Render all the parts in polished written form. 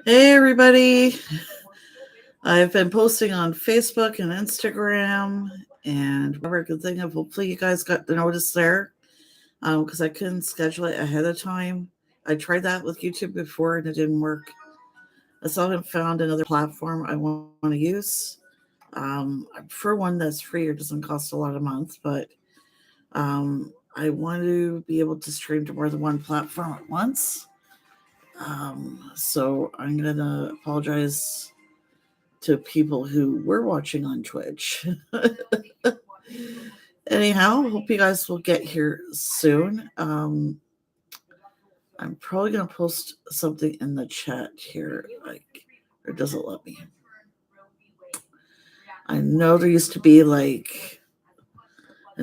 Hey, everybody. I've been posting on Facebook and Instagram and whatever I could think of. Hopefully, you guys got the notice there because I couldn't schedule it ahead of time. I tried that with YouTube before and it didn't work. I still haven't found another platform I want to use. I prefer one that's free or doesn't cost a lot a month, but I want to be able to stream to more than one platform at once. So I'm going to apologize to people who were watching on Twitch. Anyhow, hope you guys will get here soon. I'm probably going to post something in the chat here, or does it let me? I know there used to be an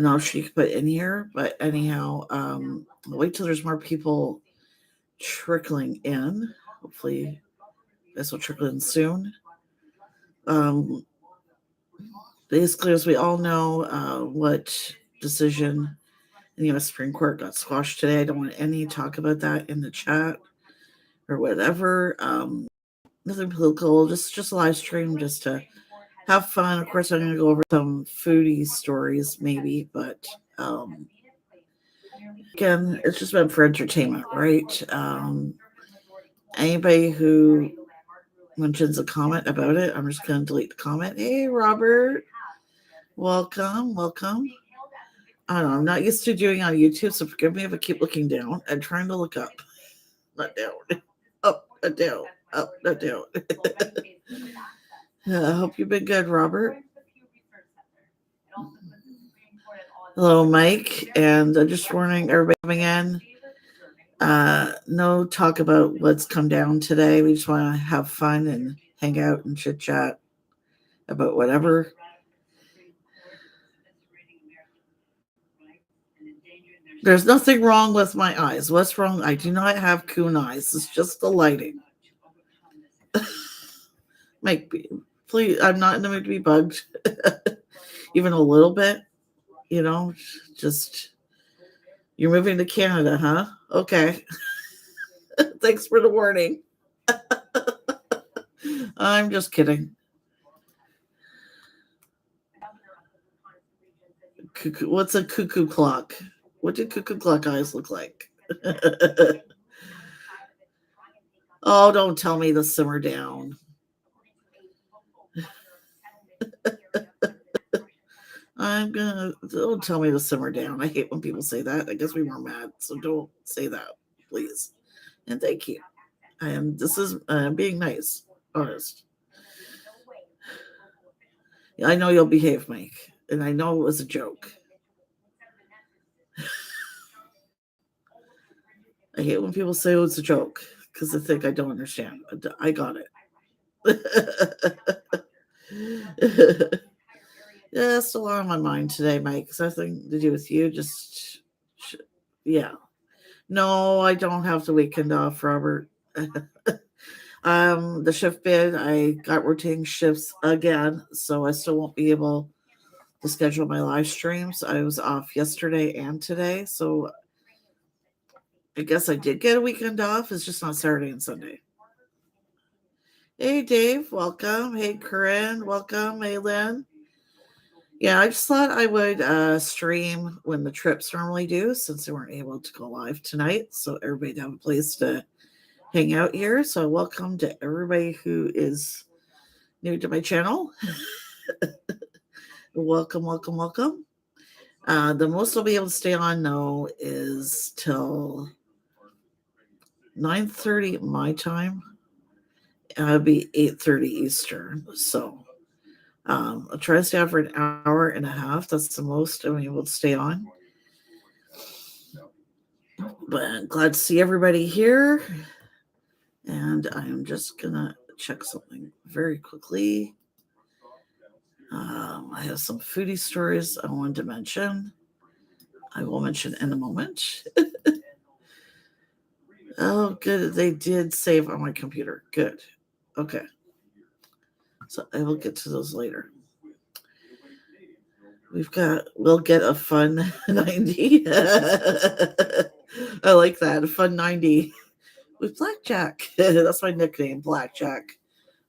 option you could put in here, but anyhow, I'll wait till there's more people trickling in. Hopefully, this will trickle in soon. Basically, as we all know, what decision in the U.S. Supreme Court got squashed today. I don't want any talk about that in the chat or whatever. Nothing political, just a live stream, just to have fun. Of course, I'm going to go over some foodie stories, maybe, but again, it's just meant for entertainment, right? Anybody who mentions a comment about it, I'm just going to delete the comment. Hey, Robert, welcome. I don't know, I'm not used to doing on YouTube, so forgive me if I keep looking down. I'm trying to look up, not down, up, not down, up, not down. I hope you've been good, Robert. Hello, Mike, and just warning everybody coming in. No talk about what's come down today. We just want to have fun and hang out and chit chat about whatever. There's nothing wrong with my eyes. What's wrong? I do not have coon eyes. It's just the lighting. Mike, please, I'm not in the mood to be bugged. Even a little bit, just you're moving to Canada, huh? Okay. Thanks for the warning. I'm just kidding. What's a cuckoo clock? What do cuckoo clock eyes look like? Oh, don't tell me to simmer down. Don't tell me to simmer down. I hate when people say that. I guess we were mad, so don't say that, please. And thank you. This is being nice, honest. I know you'll behave, Mike, and I know it was a joke. I hate when people say, oh, it's a joke, because they think I don't understand. I got it. Yeah, that's a lot on my mind today, Mike. It's nothing to do with you. Yeah. No, I don't have the weekend off, Robert. The shift bid, I got rotating shifts again, so I still won't be able to schedule my live streams. I was off yesterday and today, so I guess I did get a weekend off. It's just not Saturday and Sunday. Hey, Dave, welcome. Hey, Corinne, welcome. Hey, Lynn. Yeah, I just thought I would stream when the trips normally do, since they weren't able to go live tonight, so everybody have a place to hang out here. So welcome to everybody who is new to my channel. Welcome. The most I'll be able to stay on, though, is till 9:30 my time. It'll be 8:30 Eastern. So I'll try to stay on for an hour and a half. That's the most I'm able to stay on. But I'm glad to see everybody here. And I'm just going to check something very quickly. I have some foodie stories I wanted to mention. I will mention in a moment. Oh, good. They did save on my computer. Good. Okay. So I will get to those later. We'll get a fun 90. I like that. A fun 90. with Blackjack. That's my nickname, Blackjack,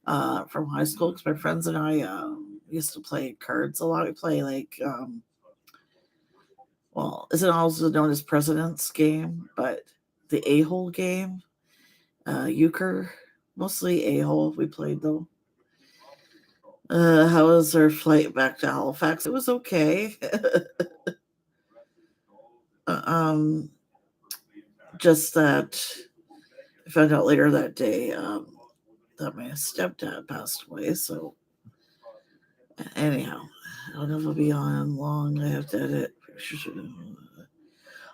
from high school. Because my friends and I used to play cards a lot. We play like, well, is it also known as President's Game, but the A-hole game, euchre, mostly A-hole. We played though. How was our flight back to Halifax? It was okay. um, just that I found out later that day that my stepdad passed away. So anyhow, I don't know if it'll be on long. I have to edit pictures.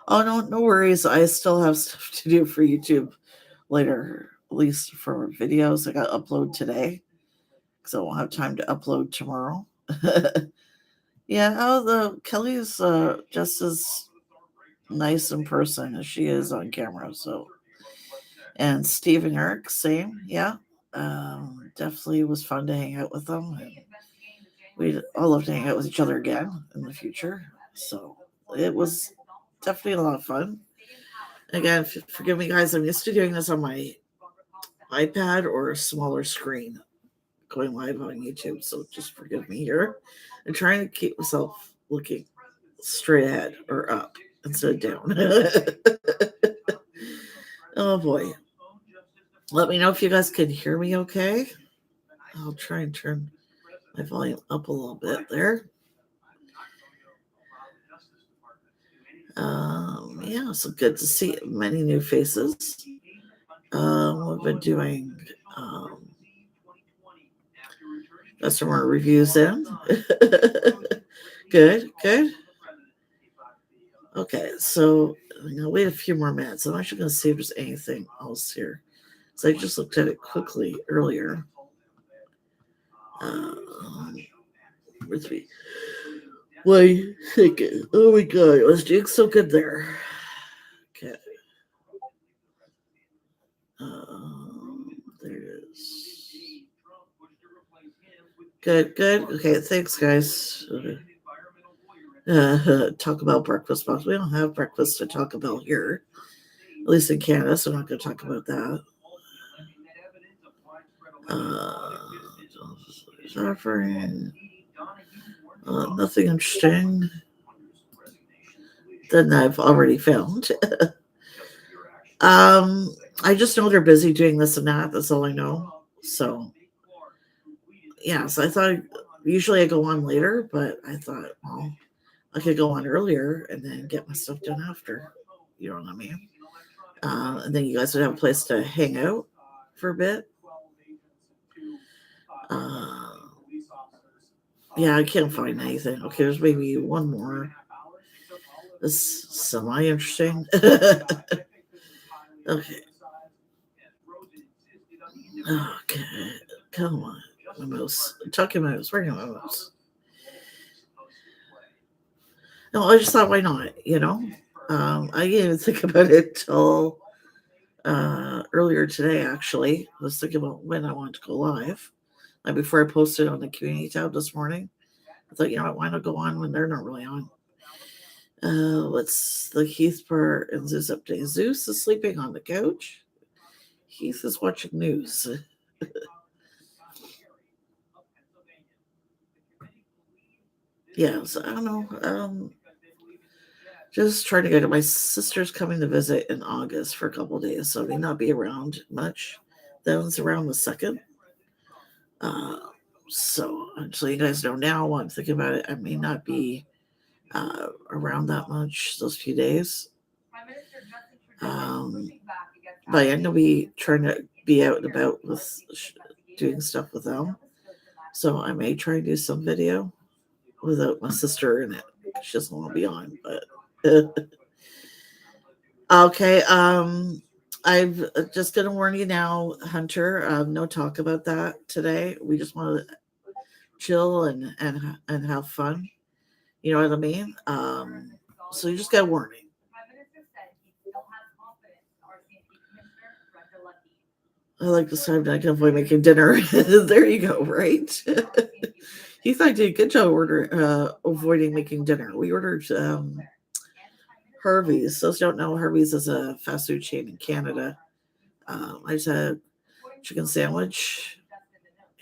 Oh no, no worries. I still have stuff to do for YouTube later, at least for videos. I got to upload today because I won't have time to upload tomorrow. Yeah, oh, the Kelly is just as nice in person as she is on camera. So, and Steve and Eric, same, yeah. Definitely was fun to hang out with them, and we'd all love to hang out with each other again in the future. So it was definitely a lot of fun. Again, forgive me, guys. I'm used to doing this on my iPad or a smaller screen, going live on YouTube. So just forgive me here. I'm trying to keep myself looking straight ahead or up instead of down. Oh boy. Let me know if you guys can hear me okay. I'll try and turn my volume up a little bit there. Yeah, so good to see many new faces. We've been doing customer reviews in. Good, good. Okay, so I'm gonna wait a few more minutes. I'm actually gonna see if there's anything else here. So I just looked at it quickly earlier. With me. Why thinking? Oh my god, I was doing so good there. Okay. There it is. Good, good. Okay, thanks, guys. Talk about breakfast box. We don't have breakfast to talk about here, at least in Canada, so I'm not going to talk about that. Suffering. Nothing interesting than I've already found. I just know they're busy doing this and that. That's all I know. So, yeah, so I thought usually I go on later, but I thought, well, I could go on earlier and then get my stuff done after. You know what I mean? And then you guys would have a place to hang out for a bit. Yeah, I can't find anything. Okay, there's maybe one more. This is semi-interesting. Okay. Okay. Come on. My mouse. Talking mouse. Where's my mouse? No, I just thought, why not? You know? I didn't even think about it till earlier today, actually. I was thinking about when I wanted to go live. Like before I posted on the community tab this morning. I thought, you know what, why not go on when they're not really on? What's the Heath part and Zeus update? Zeus is sleeping on the couch. Heath is watching news. Yeah, so I don't know. Just trying to go to my sister's coming to visit in August for a couple of days, so I may not be around much. That was around the 2nd. So you guys know now while I'm thinking about it, I may not be around that much those few days. But I'm gonna be trying to be out and about with doing stuff with them. So I may try and do some video without my sister in it. She doesn't want to be on, but okay. I'm just gonna warn you now, Hunter. No talk about that today. We just want to chill and have fun. You know what I mean? So you just got a warning. I like this time I can avoid making dinner. There you go, right? He thought I did a good job avoiding making dinner. We ordered Harvey's. Those don't know, Harvey's is a fast food chain in Canada. I just had a chicken sandwich,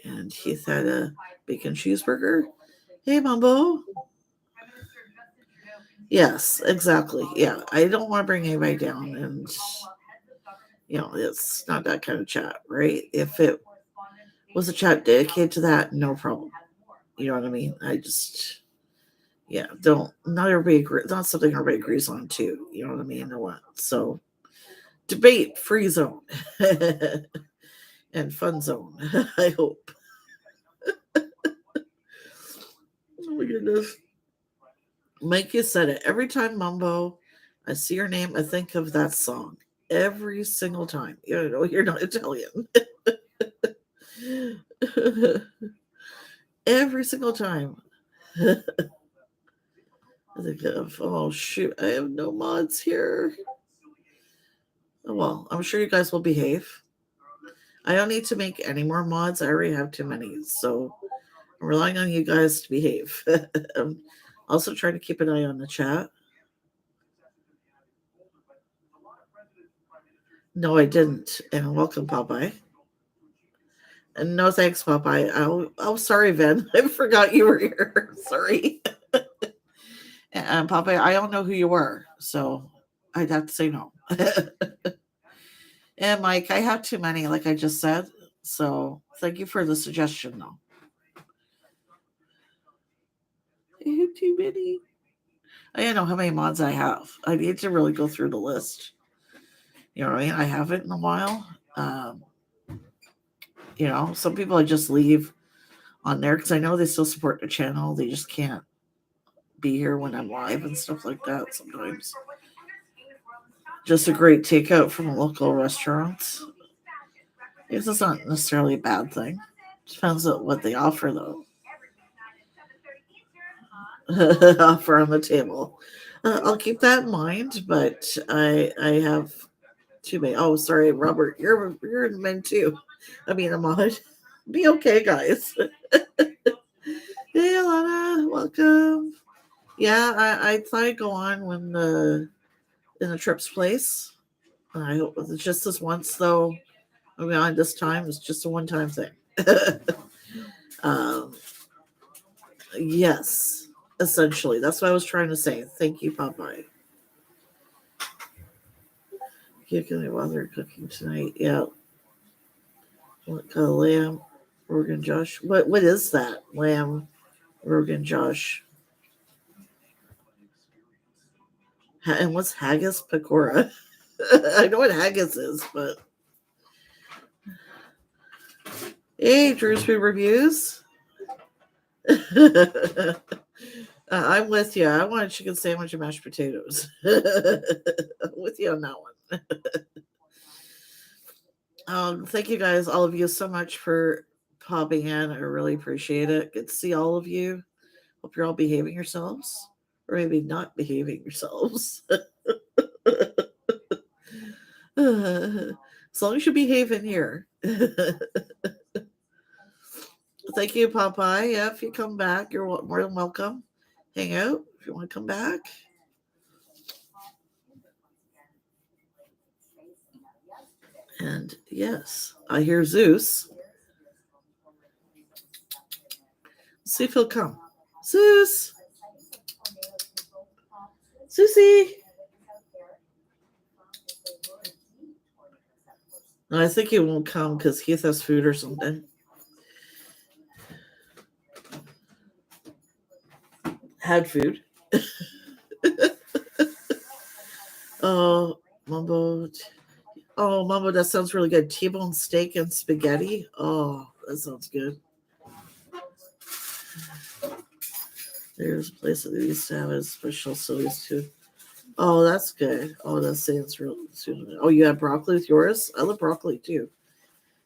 and Heath had a bacon cheeseburger. Hey, Mumbo. Yes, exactly. Yeah, I don't want to bring anybody down, and it's not that kind of chat, right? If it was a chat dedicated to that, no problem. You know what I mean? I just, not everybody, not something everybody agrees on too. You know what I mean? Or what? So, debate free zone and fun zone. I hope. Oh my goodness. Mike, you said it. Every time Mumbo, I see your name, I think of that song. Every single time. You're not Italian. Every single time. I think of, oh shoot, I have no mods here. Oh, well, I'm sure you guys will behave. I don't need to make any more mods. I already have too many. So I'm relying on you guys to behave. I'm also trying to keep an eye on the chat. No, I didn't. And welcome, Popeye. And no thanks, Popeye. Oh, sorry, Ven. I forgot you were here. Sorry. And Popeye, I don't know who you were, so I'd have to say no. And Mike, I have too many, like I just said. So thank you for the suggestion, though. I have too many. I don't know how many mods I have. I need to really go through the list. You know what I mean? I haven't in a while. Some people I just leave on there because I know they still support the channel. They just can't be here when I'm live and stuff like that sometimes. Just a great takeout from a local restaurant. Because it's not necessarily a bad thing. Depends on what they offer, though. Offer on the table. I'll keep that in mind, but I have too many. Oh, sorry, Robert. You're in men too. I mean, I'm on. Be okay, guys. Hey, Alana, welcome. Yeah, I thought I'd go on in the trip's place. I hope it's just this once, though. I mean, on this time, it's just a one-time thing. Yes, essentially. That's what I was trying to say. Thank you, Popeye. Kicking while they're cooking tonight. Yeah. What kind of lamb? Rogan Josh. What is that? Lamb Rogan Josh. And what's haggis pakora? I know what haggis is, but hey, Drew's Food Reviews. I'm with you. I want a chicken sandwich and mashed potatoes. I'm with you on that one. Thank you guys, all of you, so much for popping in. I really appreciate it. Good to see all of you. Hope you're all behaving yourselves, or maybe not behaving yourselves. As long as you behave in here. Thank you, Popeye. Yeah, if you come back, you're more than welcome. Hang out if you want to come back. And yes, I hear Zeus. Let's see if he'll come. Zeus! Susie! No, I think he won't come because Heath has food or something. Had food. Oh, Mumbo. Oh, Mumbo, that sounds really good. T-bone steak and spaghetti. Oh, that sounds good. There's a place that they used to have a special sillies too. Oh, that's good. Oh, that sounds real. Oh, you have broccoli with yours? I love broccoli too.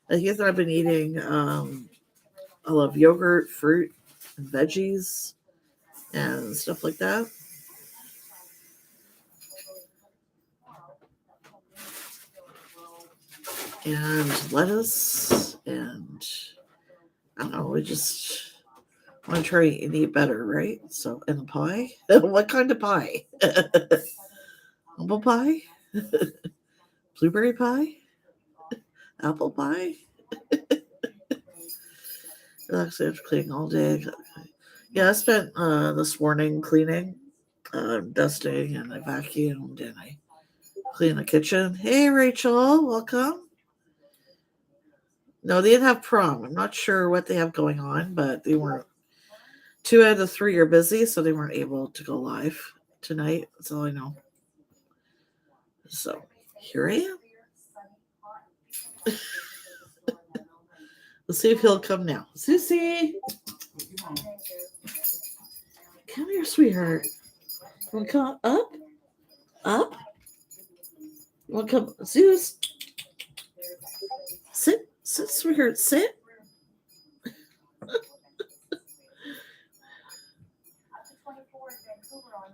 I guess I've been eating. I love yogurt, fruit, and veggies, and stuff like that. And lettuce, and I don't know. We just want to try and eat better, right? So, and a pie. What kind of pie? Humble pie? Blueberry pie? Apple pie? Relax after cleaning all day. Yeah, I spent this morning cleaning, dusting, and I vacuumed and I cleaned the kitchen. Hey, Rachel, welcome. No, they didn't have prom. I'm not sure what they have going on, but they weren't. 2 out of the 3 are busy, so they weren't able to go live tonight. That's all I know. So here I am. Let's see if he'll come now. Susie, come here, sweetheart. You want to come up? Up? You want to come? Zeus, sit, sweetheart, sit.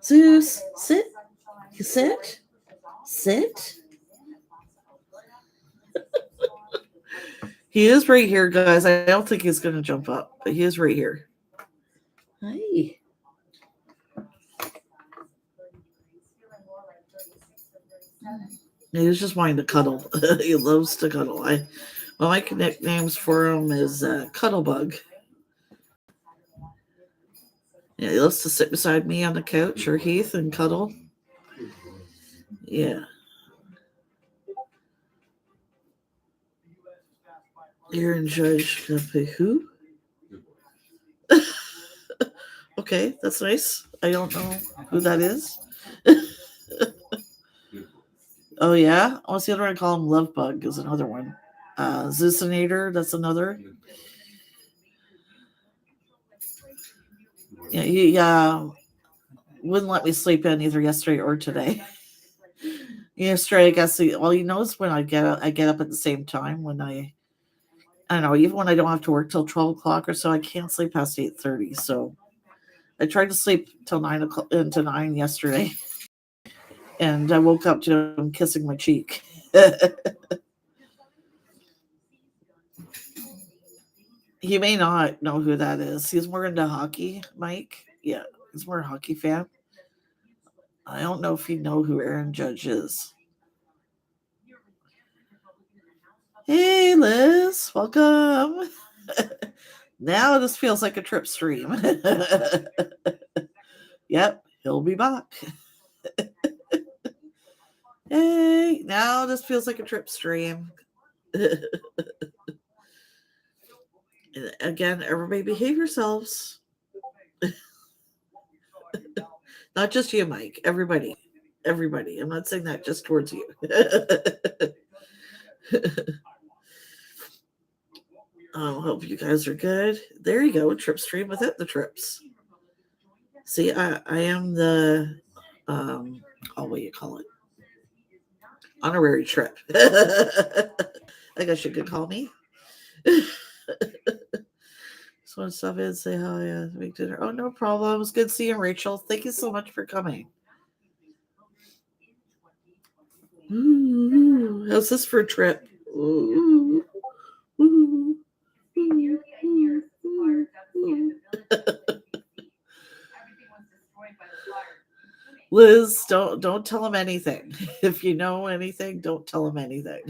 Zeus, sit. You sit. Sit. He is right here, guys. I don't think he's going to jump up, but he is right here. Hi. He was just wanting to cuddle. He loves to cuddle. My nicknames for him is Cuddlebug. Yeah, he loves to sit beside me on the couch or Heath and cuddle. Yeah. You're in judge. Who? Okay, that's nice. I don't know who that is. Oh, yeah? What's the other one? I call him Love Bug is another one. Zeusinator, that's another. Yeah, he wouldn't let me sleep in either yesterday or today. Yesterday, I guess. He knows when I get up at the same time. When I don't know, even when I don't have to work till 12 o'clock or so, I can't sleep past 8:30. So I tried to sleep till 9 o'clock into 9 yesterday, and I woke up to him kissing my cheek. He may not know who that is. He's more into hockey, Mike. Yeah, he's more a hockey fan. I don't know if he'd know who Aaron Judge is. Hey, Liz, welcome. Now this feels like a trip stream. Yep, he'll be back. Hey, now this feels like a trip stream. Again, everybody behave yourselves. Not just you, Mike. Everybody. I'm not saying that just towards you. Hope you guys are good. There you go. Trip stream without the trips. See, I am the what do you call it? Honorary trip. I guess you could call me. Just want to stop in and say hi. Make dinner. Oh, no problem. It was good seeing Rachel. Thank you so much for coming. Ooh, how's this for a trip? Ooh. Ooh. Liz, don't tell him anything. If you know anything, don't tell him anything.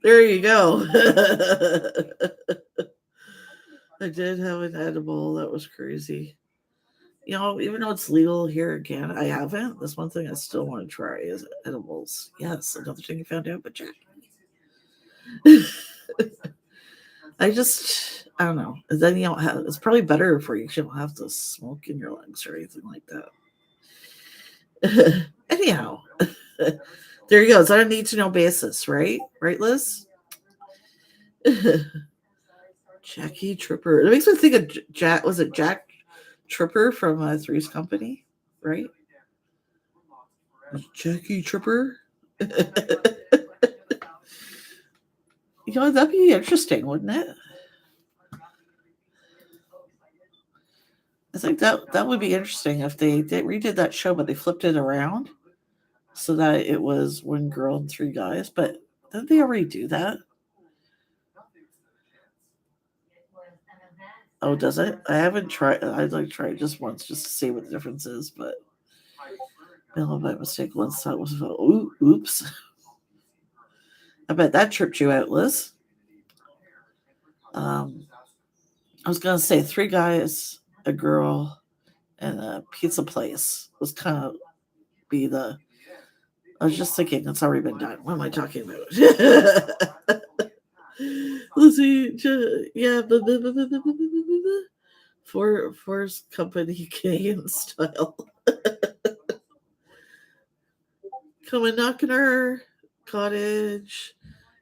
There you go. I did have an edible. That was crazy. Even though it's legal here again, I haven't. That's one thing I still want to try is edibles. Yes, another thing you found out, but Jackie. I don't know. Then you don't have. It's probably better for you. You don't have to smoke in your lungs or anything like that. Anyhow, there you go. It's on a need to know basis, right? Right, Liz? Jackie Tripper. It makes me think of Jack. Was it Jack Tripper from Three's Company? Right? Jackie Tripper. That'd be interesting, wouldn't it? I think that would be interesting if they redid that show, but they flipped it around so that it was one girl and 3 guys. But didn't they already do that? Oh, does it? I haven't tried. I'd like to try it just once just to see what the difference is. But Mail by mistake once that was oops. I bet that tripped you out, Liz. I was gonna say 3 guys, a girl, and a pizza place was kind of be the. I was just thinking it's already been done. What am I talking about? Let's see. Yeah, Force Company Canadian style. Come and knock in our cottage.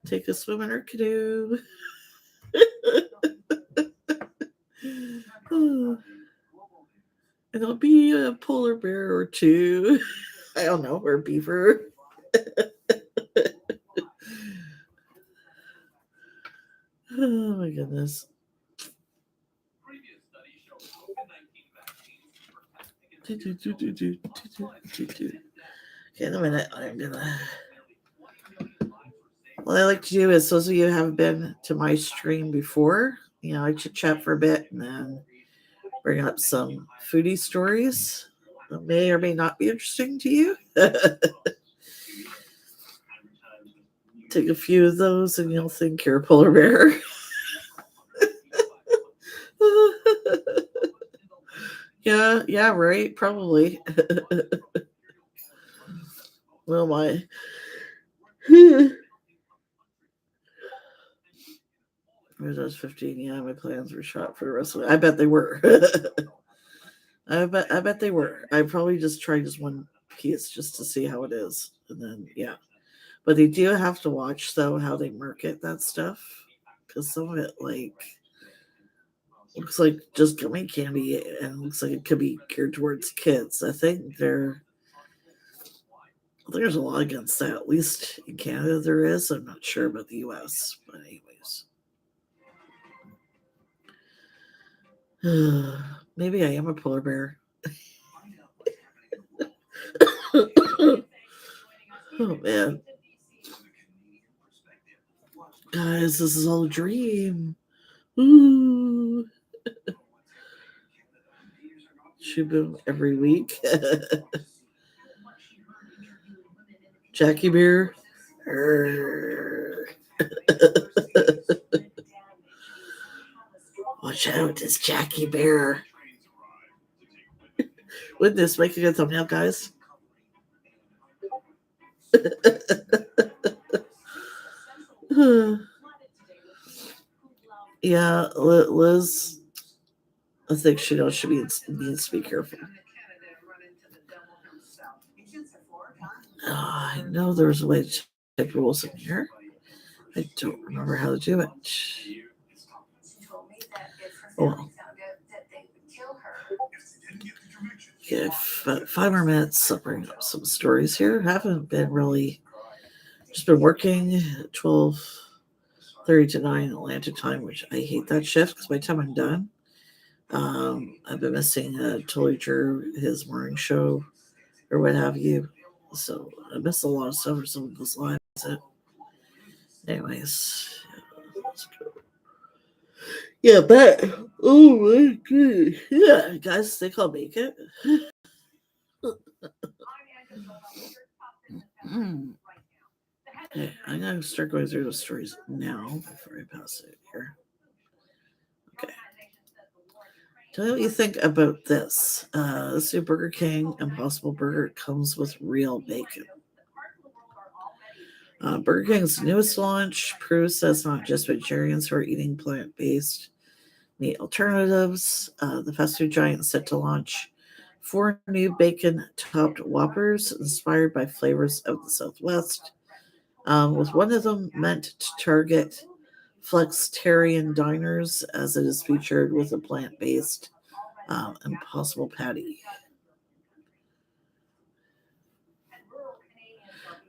Take a swim in our canoe. And it'll be a polar bear or 2. I don't know, or a beaver. Oh my goodness. Okay, in a minute, I'm gonna. What I like to do is, those of you who haven't been to my stream before, I chit chat for a bit and then bring up some foodie stories that may or may not be interesting to you. Take a few of those and you'll think you're a polar bear. Yeah, right, probably. Well, my. When I was 15, yeah, my plans were shot for the rest of it. I bet they were. I bet they were. I probably just tried just one piece just to see how it is. And then, yeah. But they do have to watch, though, how they market that stuff. Because some of it, looks like just gummy candy and looks like it could be geared towards kids. I think there's a law against that. At least in Canada there is. I'm not sure about the US. But anyways. Maybe I am a polar bear. Oh man. Guys, this is all a dream. Ooh. Shubim every week. Jackie Bear. Watch out, it's Jackie Bear. Wouldn't this make a good thumbnail, guys? Yeah, Liz, I think she knows she needs to be careful. I know there's a way to type rules in here. I don't remember how to do it. Oh well. Okay, 5 more minutes. I'll bring up some stories here. Haven't been really, just been working 12:30 to 9 Atlantic time, which I hate that shift because by the time I'm done, I've been missing Totally Drew, his morning show or what have you. So I missed a lot of stuff for some of those lives. Anyways, let's go. Yeah, but oh my goodness. Yeah, guys, think I'll make it. Okay, I'm gonna start going through the stories now before I pass it here. Okay. Tell me what you think about this. This new Burger King Impossible Burger comes with real bacon. Burger King's newest launch proves that it's not just vegetarians who are eating plant-based meat alternatives. The fast food giant is set to launch 4 new bacon-topped Whoppers inspired by flavors of the Southwest, with one of them meant to target flexitarian diners, as it is featured with a plant-based Impossible Patty.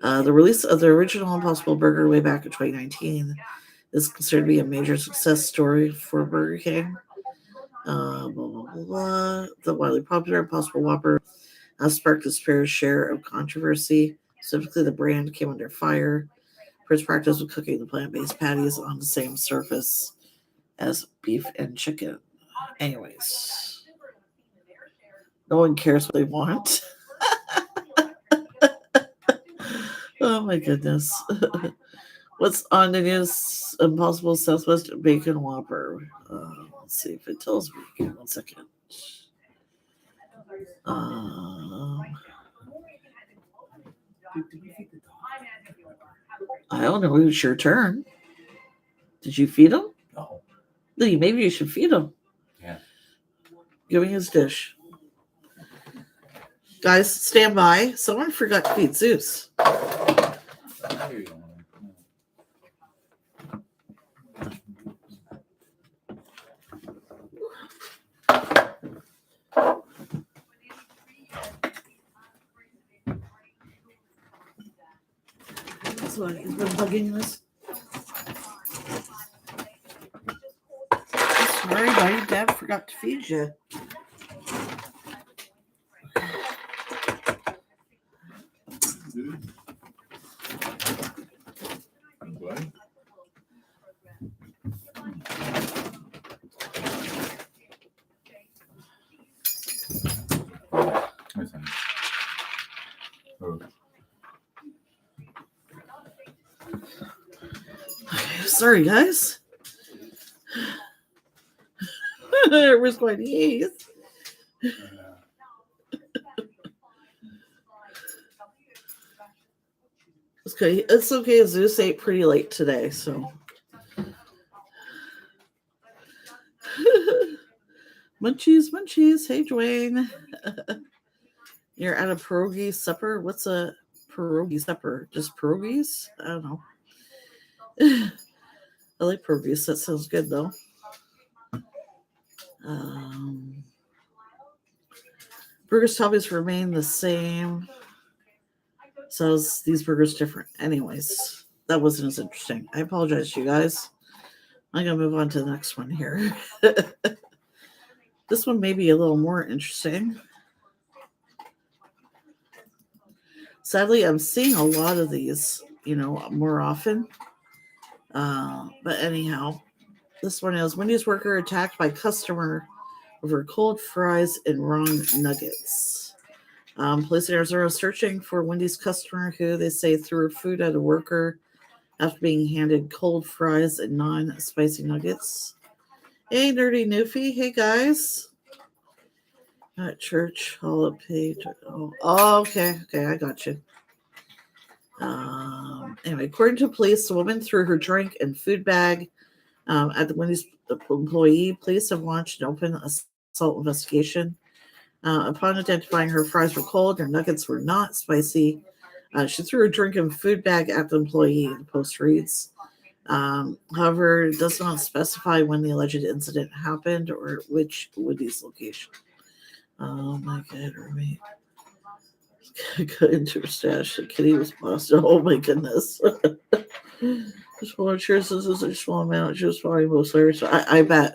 The release of the original Impossible Burger way back in 2019 is considered to be a major success story for Burger King. The widely popular Impossible Whopper has sparked its fair share of controversy. Specifically, the brand came under fire for its practice of cooking the plant-based patties on the same surface as beef and chicken. Anyways, no one cares what they want. Oh my goodness. What's on the news? Impossible Southwest Bacon Whopper. Let's see if it tells me. Give me 1 second. I don't know. It's your turn. Did you feed him? No. Maybe you should feed him. Yeah. Give me his dish. Guys, stand by. Someone forgot to feed Zeus. There you go. That's why he's been bugging us. Sorry, buddy. Dad forgot to feed you. What? Listen. Oh. Sorry, guys. Everyone's going, yes. Okay, it's okay. Zeus ate pretty late today, so. Munchies, munchies. Hey, Dwayne. You're at a pierogi supper? What's a pierogi supper? Just pierogies? I don't know. I like pierogies. That sounds good, though. Burgers toppings remain the same. So these burgers different. Anyways, that wasn't as interesting. I apologize, you guys. I'm going to move on to the next one here. This one may be a little more interesting. Sadly, I'm seeing a lot of these, more often. But anyhow, this one is Wendy's worker attacked by customer over cold fries and raw nuggets. Police in Arizona are searching for Wendy's customer who they say threw food at a worker after being handed cold fries and non-spicy nuggets. Hey, Nerdy Newfie. Hey, guys. At church, hall of page. Oh, okay. Okay, I got you. Anyway, according to police, the woman threw her drink and food bag at the Wendy's employee. Police have launched an open assault investigation. Upon identifying her fries were cold, her nuggets were not spicy. She threw her drink and food bag at the employee, the post reads. However, it does not specify when the alleged incident happened or which Wendy's location. Oh my god, roommate. Got into her stash. The kitty was busted. Oh my goodness. Just want to share this is a small amount. Just probably most serious. I bet.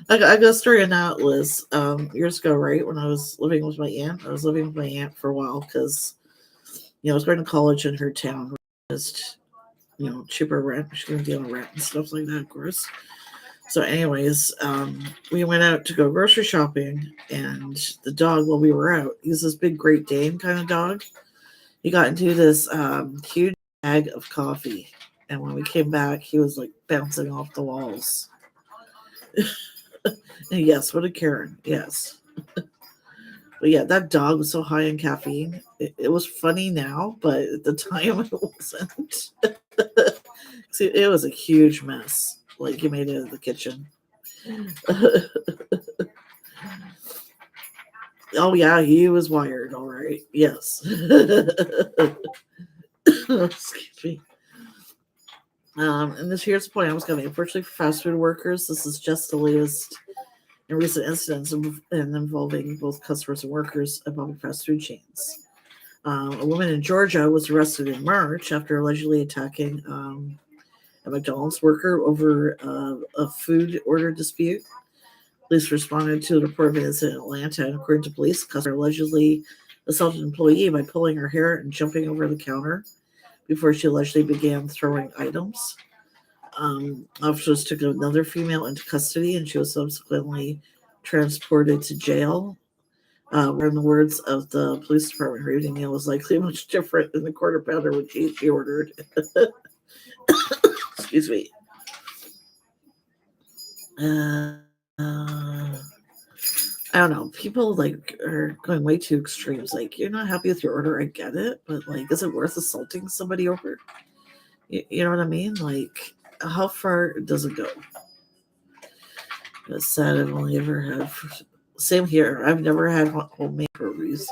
I got a story on that, Liz. Years ago, right, when I was living with my aunt. I was living with my aunt for a while because, I was going to college in her town. Just, cheaper rent. She couldn't deal with rent and stuff like that, of course. So anyways, we went out to go grocery shopping, and the dog, while we were out, he's this big Great Dane kind of dog. He got into this huge bag of coffee, and when we came back, he was like bouncing off the walls. And yes, what a Karen, yes. But yeah, that dog was so high in caffeine. It was funny now, but at the time it wasn't. See, it was a huge mess. Like he made it in the kitchen. Oh yeah, he was wired. All right. Yes. Excuse me. And here's the point I was going to make. Unfortunately for fast food workers, this is just the latest in recent incidents involving both customers and workers involving fast food chains. A woman in Georgia was arrested in March after allegedly attacking a McDonald's worker over a food order dispute. Police responded to a report of an incident in Atlanta, and according to police, the customer allegedly assaulted an employee by pulling her hair and jumping over the counter before she allegedly began throwing items. Officers took another female into custody, and she was subsequently transported to jail. where in the words of the police department, her evening meal was likely much different than the quarter pounder which she ordered. Excuse me. I don't know. People like are going way too extremes. Like, you're not happy with your order, I get it, but like, is it worth assaulting somebody over? You know what I mean? Like, how far does it go? It's sad. I've only ever had. Same here. I've never had homemade burgers.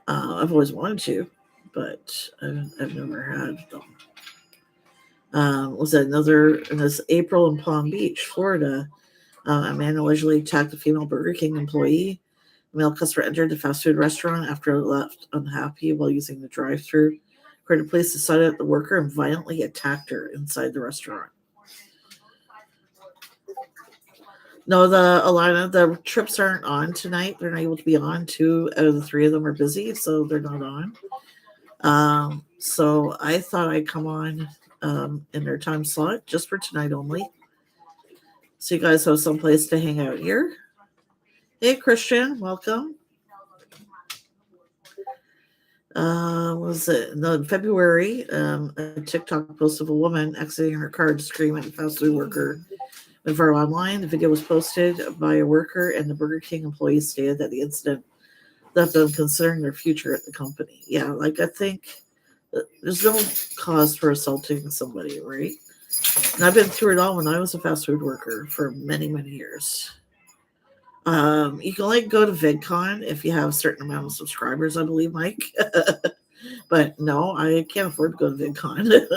I've always wanted to, but I've never had them. Was that another in this April in Palm Beach, Florida? A man allegedly attacked a female Burger King employee. A male customer entered the fast food restaurant after left unhappy while using the drive-thru. According to police, decided that the worker and violently attacked her inside the restaurant. No, the trips aren't on tonight. They're not able to be on. 2 out of the 3 of them are busy, so they're not on. So I thought I'd come on in their time slot just for tonight only. So you guys have some place to hang out here. Hey, Christian, welcome. Was it in February? A TikTok post of a woman exiting her car to scream at a fast food worker. Went viral online. The video was posted by a worker, and the Burger King employee stated that the incident left them considering their future at the company. Yeah, like I think there's no cause for assaulting somebody, right? And I've been through it all when I was a fast food worker for many, many years. You can only go to VidCon if you have a certain amount of subscribers, I believe, Mike. But no, I can't afford to go to VidCon.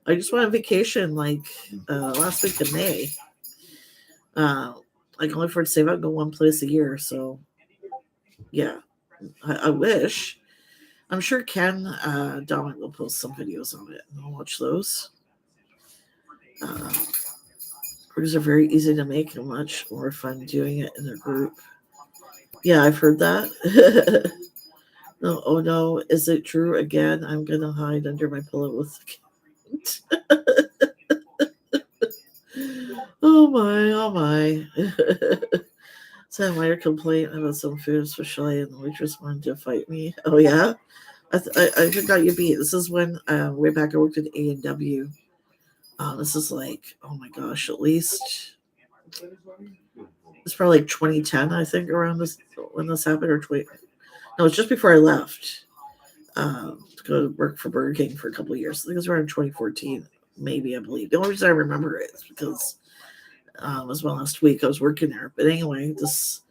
I just went on vacation like last week in May. I can only afford to save out, go one place a year. So, yeah, I wish. I'm sure Ken Dominic will post some videos on it, and I'll watch those. Burgers are very easy to make and much more fun doing it in a group. Yeah, I've heard that. No, oh no, is it true again? I'm gonna hide under my pillow with the cat. Oh my. Sent a minor complaint about some food, especially, and the waitress wanted to fight me. Oh yeah? I forgot you beat. This is when way back I worked at A&W. This is like, oh my gosh, at least it's probably like 2010, I think, around this when this happened, or 20. No, it's just before I left to go to work for Burger King for a couple of years. I think it was around 2014, maybe, I believe. The only reason I remember it is because it was last week I was working there. But anyway, this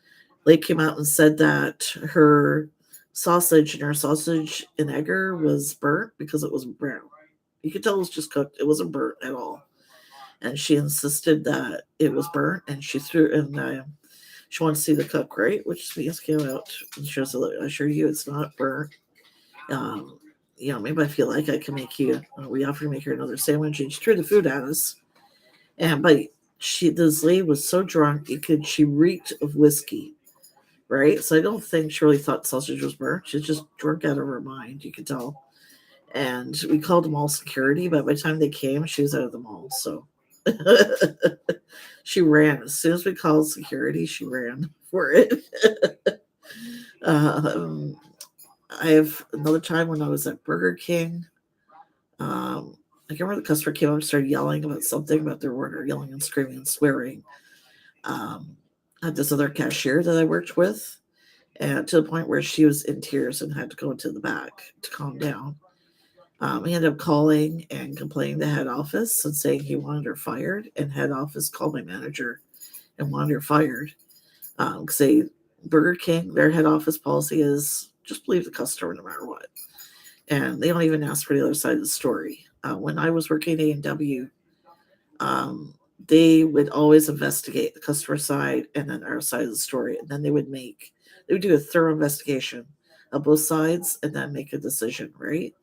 lady came out and said that her sausage and egger was burnt because it was brown. You could tell it was just cooked. It wasn't burnt at all. And she insisted that it was burnt, and she threw and she wanted to see the cook, right? Which means came out and she was like, I assure you it's not burnt. Maybe I feel like I can make you. We offered to make her another sandwich, and she threw the food at us. But this lady was so drunk, she reeked of whiskey, right? So I don't think she really thought sausage was burnt. She's just drunk out of her mind. You could tell. And we called them all security, but by the time they came, she was out of the mall. So she ran. As soon as we called security, she ran for it. I have another time when I was at Burger King. I can't remember, the customer came up and started yelling about something about their order, yelling and screaming and swearing. I had this other cashier that I worked with, and to the point where she was in tears and had to go into the back to calm down. He ended up calling and complaining to head office and saying he wanted her fired, and head office called my manager and wanted her fired. Because Burger King, their head office policy is just believe the customer no matter what. And they don't even ask for the other side of the story. When I was working at A&W, they would always investigate the customer side and then our side of the story. And then they would do a thorough investigation of both sides and then make a decision, right?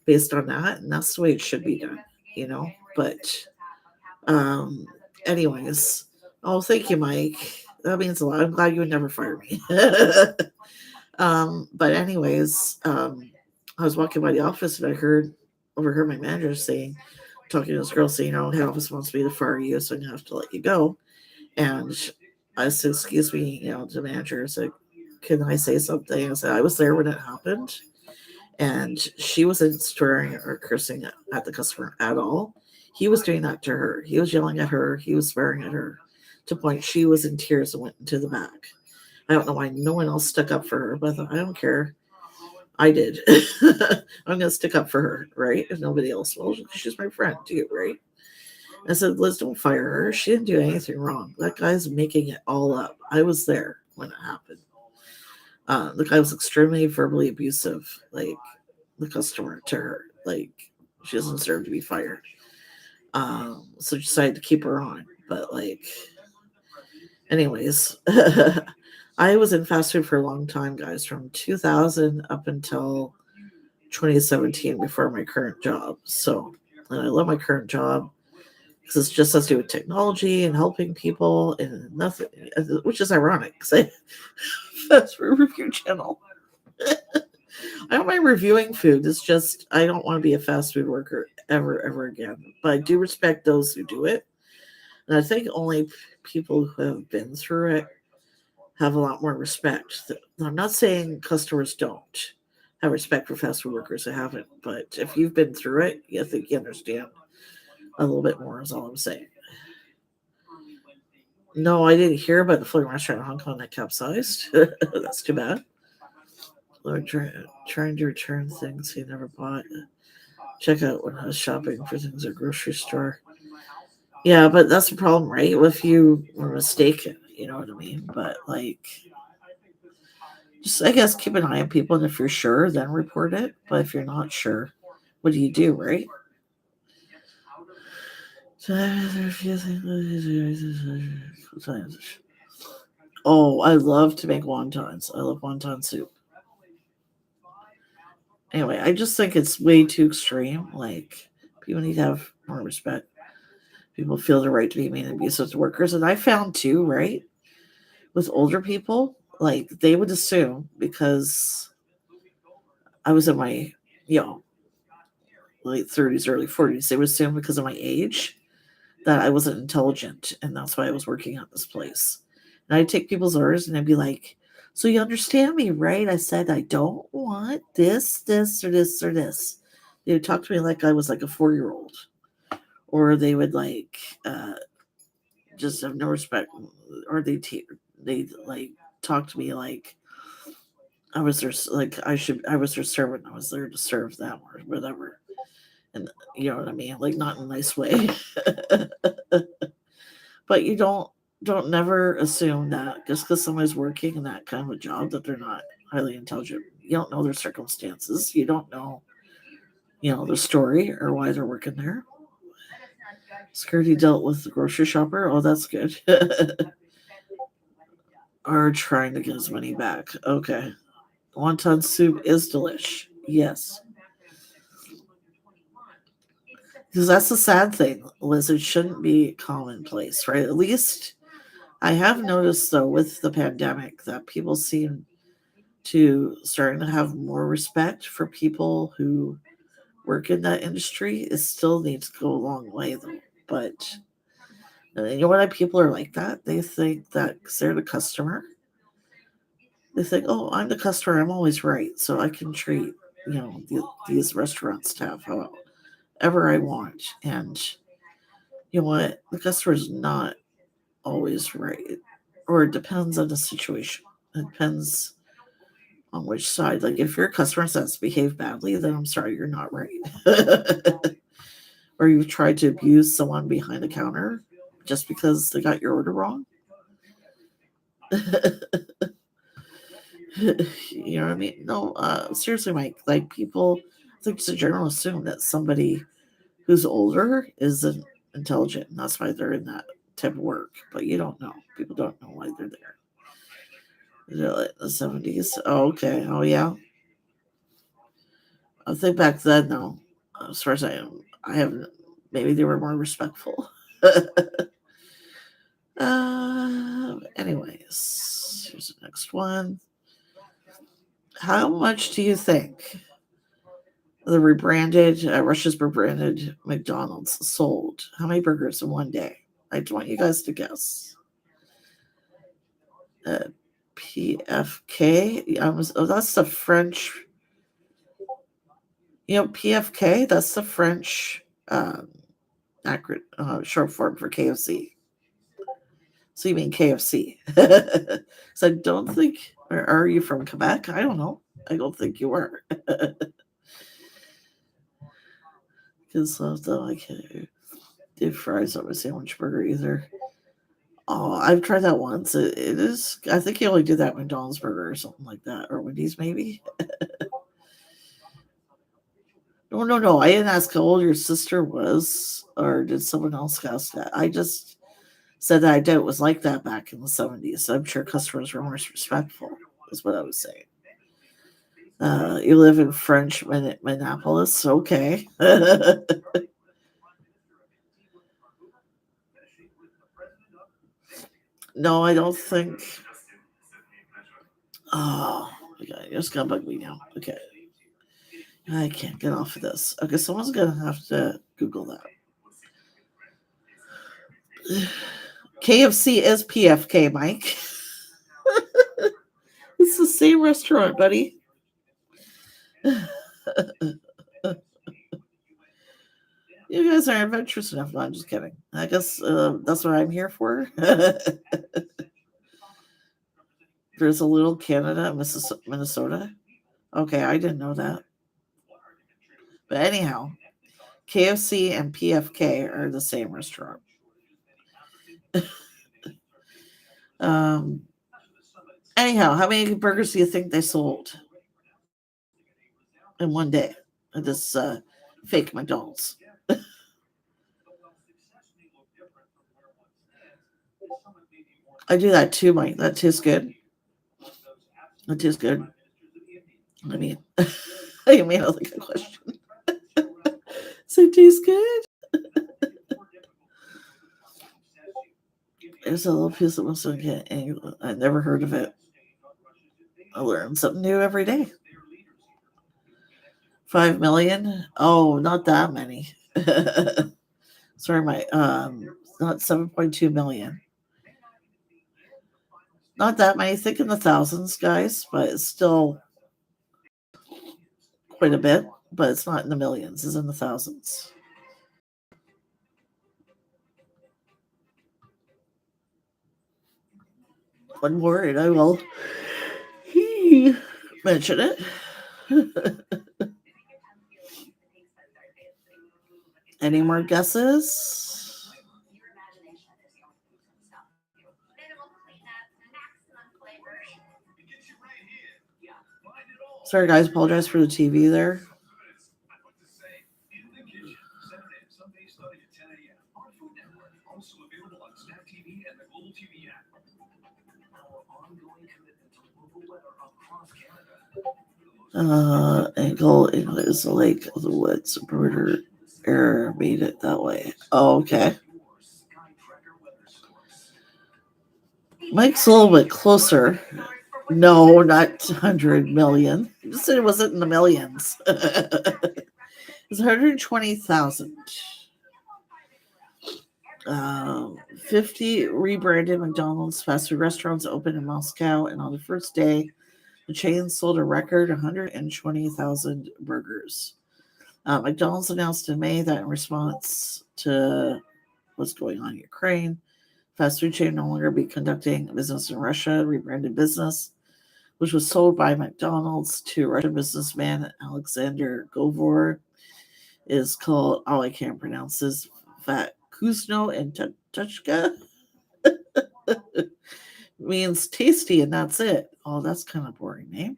Based on that. And that's the way it should be done, But anyways, thank you, Mike. That means a lot. I'm glad you would never fire me. But anyways, I was walking by the office and I overheard my manager talking to this girl saying, head office wants me to fire you, so I'm gonna have to let you go. And I said, excuse me, to the manager. I said, can I say something? I said, I was there when it happened. And she wasn't swearing or cursing at the customer at all. He was doing that to her. He was yelling at her. He was swearing at her to the point she was in tears and went into the back. I don't know why no one else stuck up for her, but I thought, I don't care. I did. I'm going to stick up for her, right? If nobody else will. She's my friend too, right? I said, Liz, don't fire her. She didn't do anything wrong. That guy's making it all up. I was there when it happened. The guy was extremely verbally abusive, like the customer to her. Like she doesn't deserve to be fired. So decided to keep her on. But anyways, I was in fast food for a long time, guys, from 2000 up until 2017 before my current job. So, and I love my current job because it just has to do with technology and helping people and nothing, which is ironic because I fast food review channel. I don't mind reviewing food. It's just I don't want to be a fast food worker ever again. But I do respect those who do it. And I think only people who have been through it have a lot more respect. I'm not saying customers don't have respect for fast food workers who haven't, but if you've been through it, I think you understand a little bit more is all I'm saying. No, I didn't hear about the floating restaurant in Hong Kong that capsized. That's too bad. Lord, trying to return things he never bought. Check out when I was shopping for things at a grocery store. Yeah, but that's the problem, right? If you were mistaken, you know what I mean? But just I guess keep an eye on people, and if you're sure, then report it. But if you're not sure, what do you do, right? Oh, I love to make wontons. I love wonton soup. Anyway, I just think it's way too extreme. Like, people need to have more respect. People feel the right to be mean and abusive to workers. And I found too, right, with older people, like they would assume because I was in my, late 30s, early 40s, they would assume because of my age that I wasn't intelligent. And that's why I was working at this place. And I'd take people's orders and I'd be like, so you understand me, right? I said, I don't want this, or this, or this. They would talk to me like I was like a 4-year-old. Or they would just have no respect. Or they talk to me like I was their I was their servant. I was there to serve them or whatever. And you know what I mean? Like not in a nice way. But you don't never assume that just because somebody's working in that kind of a job that they're not highly intelligent. You don't know their circumstances. You don't know, the story or why they're working there. Security dealt with the grocery shopper. Oh, that's good. Are trying to get his money back. Okay. Wonton soup is delish. Yes. Because that's the sad thing, Liz. It shouldn't be commonplace, right? At least I have noticed, though, with the pandemic that people seem to starting to have more respect for people who work in that industry. It still needs to go a long way, though. But you know why people are like that? They think that because they're the customer, they think, oh, I'm the customer. I'm always right. So I can treat, these restaurant staff however I want. And you know what? The customer is not always right. Or it depends on the situation. It depends on which side. Like if your customer says behave badly, then I'm sorry, you're not right. Or you've tried to abuse someone behind the counter just because they got your order wrong. You know what I mean? No, seriously, Mike. Like people, I think it's a general assume that somebody who's older isn't intelligent, and that's why they're in that type of work. But you don't know. People don't know why they're there. They're like the 70s. Oh, okay. Oh, yeah. I think back then, though, as far as I haven't. Maybe they were more respectful. Anyways, here's the next one. How much do you think the rebranded, Russia's rebranded McDonald's sold? How many burgers in one day? I want you guys to guess. PFK. That's the French. PFK. That's the French short form for KFC. So you mean KFC? So I don't think. Or are you from Quebec? I don't know. I don't think you were. Because I can't do fries on a sandwich burger either. Oh, I've tried that once. It is. I think you only do that at McDonald's burger or something like that, or Wendy's maybe. No. I didn't ask how old your sister was, or did someone else ask that? I just said that I doubt it was like that back in the 70s. So I'm sure customers were more respectful, is what I was saying. You live in French Minneapolis, okay. No, I don't think. Oh, okay, it's gonna bug me now. Okay. I can't get off of this. Okay, someone's gonna have to Google that. KFC is PFK, Mike. It's the same restaurant, buddy. You guys are adventurous enough. No, I'm just kidding. I guess that's what I'm here for. There's a little Canada, Minnesota. Okay, I didn't know that. But anyhow, KFC and PFK are the same restaurant. Anyhow, how many burgers do you think they sold in one day at this fake McDonald's? I do that too, Mike. That tastes good. That tastes good. I mean, you may not like a question. So it tastes good. There's a little piece of mustard. I never heard of it. I learn something new every day. 5 million? Oh, not that many. Sorry, not 7.2 million. Not that many. Think in the thousands, guys, but it's still quite a bit. But it's not in the millions. It's in the thousands. One word, I will mention it. Any more guesses? Sorry, guys. Apologize for the TV there. Angle is the lake of the woods. Birder error made it that way. Oh, okay. Mike's a little bit closer. No, not 100 million. You said it wasn't in the millions. It's 120,000. 50 rebranded McDonald's fast food restaurants opened in Moscow, and on the first day, the chain sold a record 120,000 burgers. McDonald's announced in May that in response to what's going on in Ukraine, fast food chain no longer be conducting business in Russia. Rebranded business, which was sold by McDonald's to Russian businessman Alexander Govor, is called, I can't pronounce this, Kuzno and Tuchka. Means tasty, and that's it. Oh, that's kind of boring name.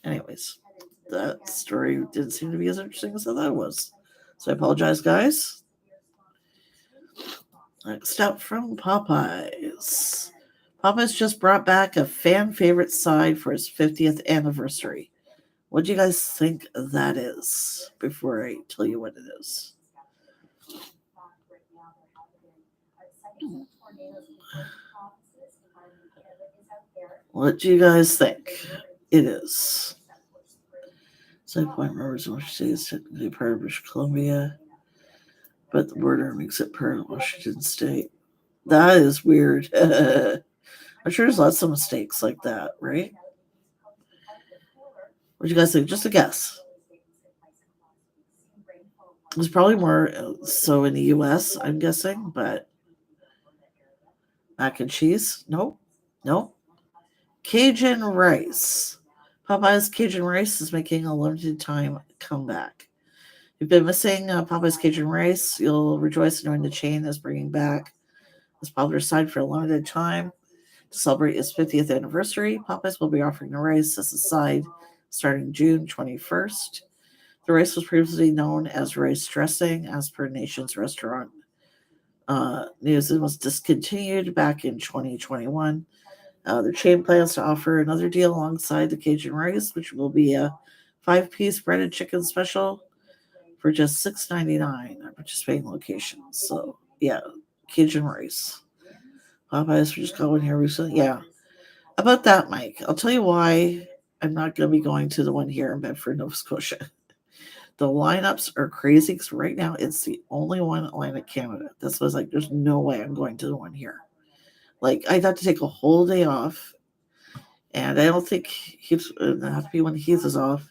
Anyways, that story didn't seem to be as interesting as I thought it was. So I apologize, guys. Next up from Popeyes. Popeyes just brought back a fan favorite side for its 50th anniversary. What do you guys think that is before I tell you what it is? What do you guys think it is? Side Point Rivers, Washington State is technically part of British Columbia, but the border makes it part of Washington State. That is weird. I'm sure there's lots of mistakes like that, right? What do you guys think? Just a guess. There's probably more so in the US, I'm guessing, but mac and cheese? Nope. Nope. Cajun rice. Popeye's Cajun rice is making a limited time comeback. If you've been missing Popeye's Cajun rice, you'll rejoice knowing the chain is bringing back this popular side for a limited time. To celebrate its 50th anniversary, Popeyes will be offering the rice as a side starting June 21st. The rice was previously known as rice dressing, as per Nation's restaurant news. It was discontinued back in 2021. The chain plans to offer another deal alongside the Cajun rice, which will be a 5-piece breaded chicken special for just $6.99 at participating locations. So, yeah, Cajun rice. Popeyes, we just got one here recently. Yeah. About that, Mike, I'll tell you why I'm not going to be going to the one here in Bedford, Nova Scotia. The lineups are crazy because right now it's the only one in Atlantic Canada. That's why I was like, there's no way I'm going to the one here. Like, I'd have to take a whole day off, and I don't think he'd have to be when Heath is off.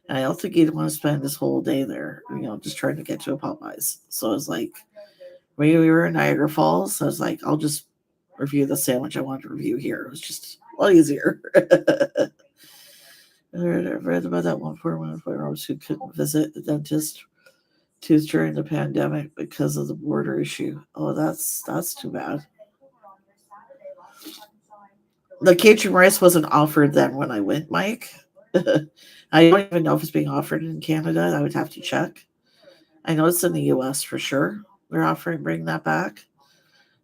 And I don't think he'd want to spend this whole day there, just trying to get to a Popeyes. So I was like, when we were in Niagara Falls, I was like, I'll just review the sandwich I wanted to review here. It was just a lot easier. I read about that one poor woman who couldn't visit the dentist during the pandemic because of the border issue. Oh, that's too bad. The Cajun rice wasn't offered then when I went, Mike. I don't even know if it's being offered in Canada. I would have to check. I know it's in the US for sure. They're bringing that back.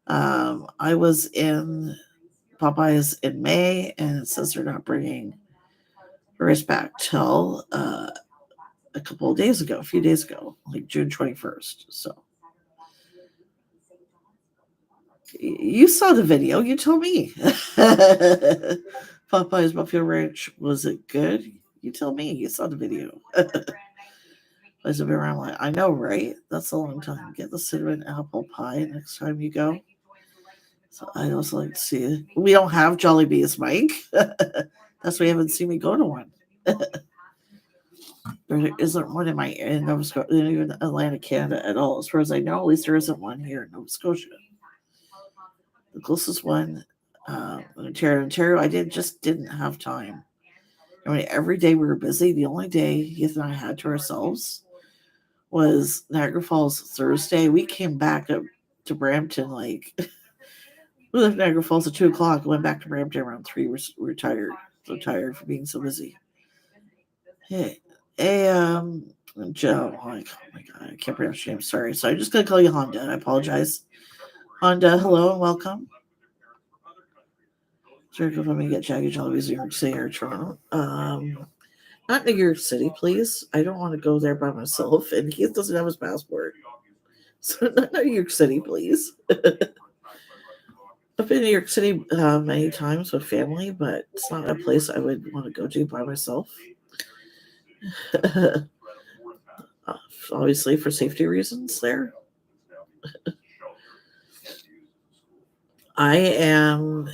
I was in Popeyes in May, and it says they're not bringing rice back till a few days ago, like June 21st. So you saw the video. You told me. Popeye's Buffalo Ranch, was it good? You tell me. You saw the video. I know, right? That's a long time. Get the cinnamon apple pie next time you go. So I also like to see it. We don't have Jollibees, Mike. That's why you haven't seen me go to one. There isn't one in Nova Scotia, even Atlantic Canada at all. As far as I know, at least there isn't one here in Nova Scotia. The closest one in Ontario, I didn't have time. I mean, every day we were busy. The only day Heath and I had to ourselves was Niagara Falls Thursday. We came back to Brampton we left Niagara Falls at 2:00. Went back to Brampton around 3. We were tired, so tired for being so busy. Hey, Joe. Oh my God, I can't pronounce your name. Sorry. So I'm just gonna call you Honda. I apologize. Honda, hello and welcome. Sorry if let me get Jackie Jollibees New York City or Toronto. Not New York City, please. I don't want to go there by myself, and he doesn't have his passport. So not New York City, please. I've been to New York City many times with family, but it's not a place I would want to go to by myself. Obviously, for safety reasons there. I am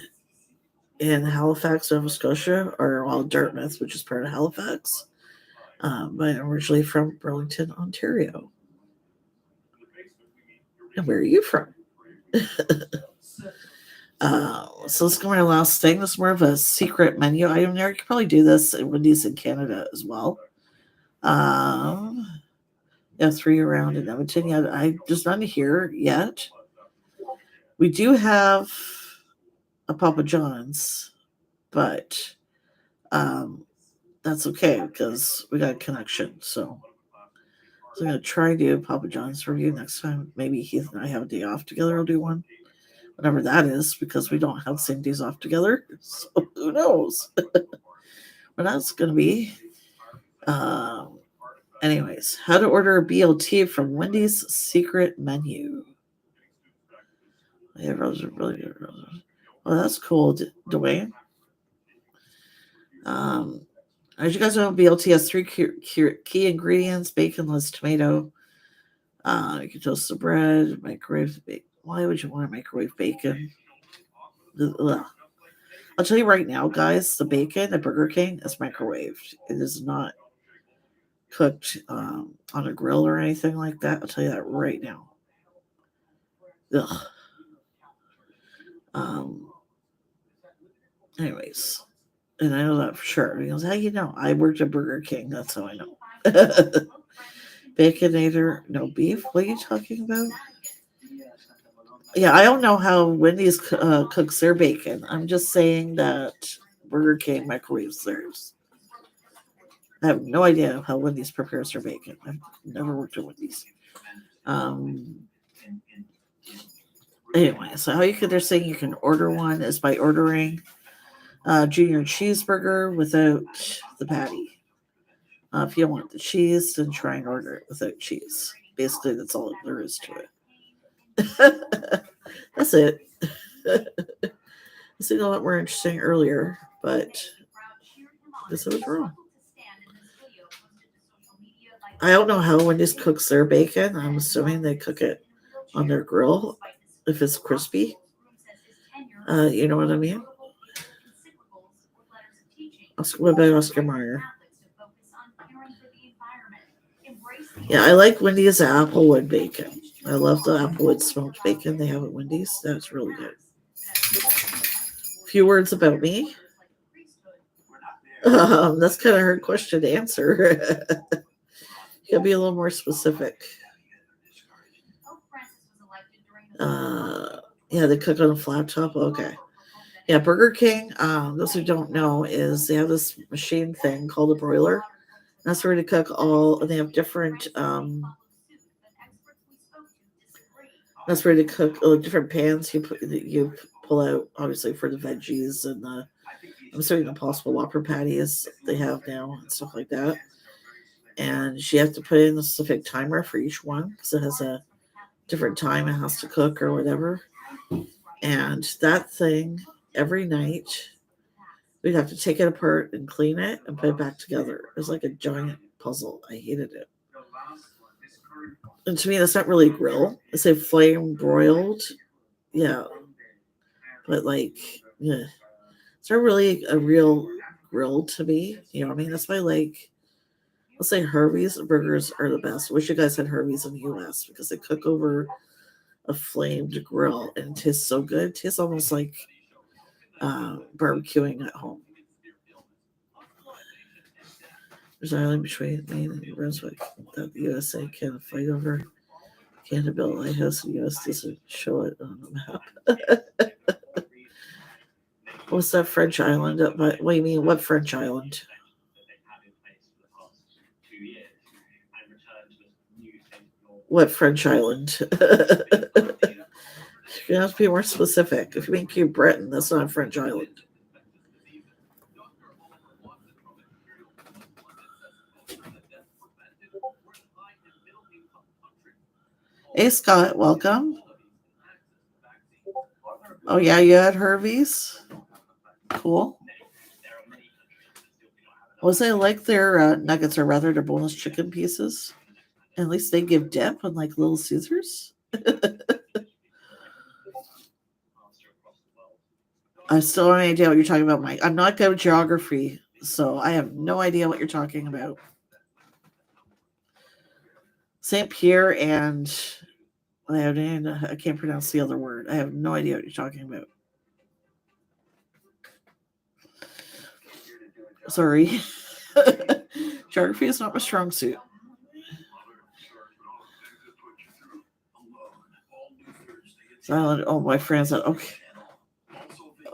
in Halifax, Nova Scotia, or Dartmouth, which is part of Halifax. But I'm originally from Burlington, Ontario. And where are you from? So let's go to my last thing. This is more of a secret menu item there. You could probably do this at Wendy's in Canada as well. Yeah, 3 around in Edmonton. Yeah, I just none here yet. We do have a Papa John's, but that's okay because we got a connection. So I'm gonna try to do a Papa John's review next time. Maybe Heath and I have a day off together. I'll do one. Whatever that is, because we don't have the same days off together. So who knows? But that's going to be. Anyways, how to order a BLT from Wendy's secret menu. Yeah, roses are really good. Well, that's cool, Dwayne. As you guys know, BLT has 3 key ingredients: baconless tomato. You can toast the bread, microwave bacon. Why would you want to microwave bacon? Ugh. I'll tell you right now, guys, the bacon at Burger King is microwaved. It is not cooked on a grill or anything like that. I'll tell you that right now. Ugh. Anyways, and I know that for sure. He goes, how you know? I worked at Burger King. That's how I know. Baconator, no beef. What are you talking about? Yeah, I don't know how Wendy's cooks their bacon. I'm just saying that Burger King microwaves theirs. I have no idea how Wendy's prepares their bacon. I've never worked at Wendy's. Anyway, so they're saying you can order one is by ordering junior cheeseburger without the patty. If you don't want the cheese, then try and order it without cheese. Basically, that's all there is to it. That's it. This is a lot more interesting earlier, but I guess I was wrong. I don't know how Wendy's cooks their bacon. I'm assuming they cook it on their grill if it's crispy. You know what I mean? What about Oscar Mayer? Yeah, I like Wendy's Applewood bacon. I love the Applewood smoked bacon they have at Wendy's. That's really good. A few words about me. That's kind of a hard question to answer. You gotta be a little more specific. Yeah, they cook on a flat top. Okay. Yeah, Burger King, those who don't know, is they have this machine thing called a broiler. That's where they cook they have different, that's where they cook different pans you pull out, obviously, for the veggies and I'm assuming the Impossible Whopper patties they have now and stuff like that. And you have to put in a specific timer for each one because it has a different time it has to cook or whatever. And that thing, every night, we'd have to take it apart and clean it and put it back together. It was like a giant puzzle. I hated it. And to me, that's not really grill. It's a flame broiled. Yeah. But yeah. It's not really a real grill to me. You know what I mean? That's why let's say Harvey's burgers are the best. I wish you guys had Harvey's in the US because they cook over a flamed grill and it tastes so good. It tastes almost like barbecuing at home. There's an island between Maine and New Brunswick that the USA can fight over. Canada built a lighthouse and the US doesn't show it on the map. What's that French island? What do you mean? What French island? What French island? You have to be more specific. If you mean Cape Breton, that's not a French island. Hey, Scott, welcome. Oh, yeah, you had Harvey's? Cool. Was they like their nuggets, or rather their boneless chicken pieces? At least they give dip on like Little Caesars. I still don't have any idea what you're talking about, Mike. I'm not good with geography, so I have no idea what you're talking about. St. Pierre and I can't pronounce the other word. I have no idea what you're talking about. Sorry. Geography is not my strong suit. Silent. Oh, my friends. Okay.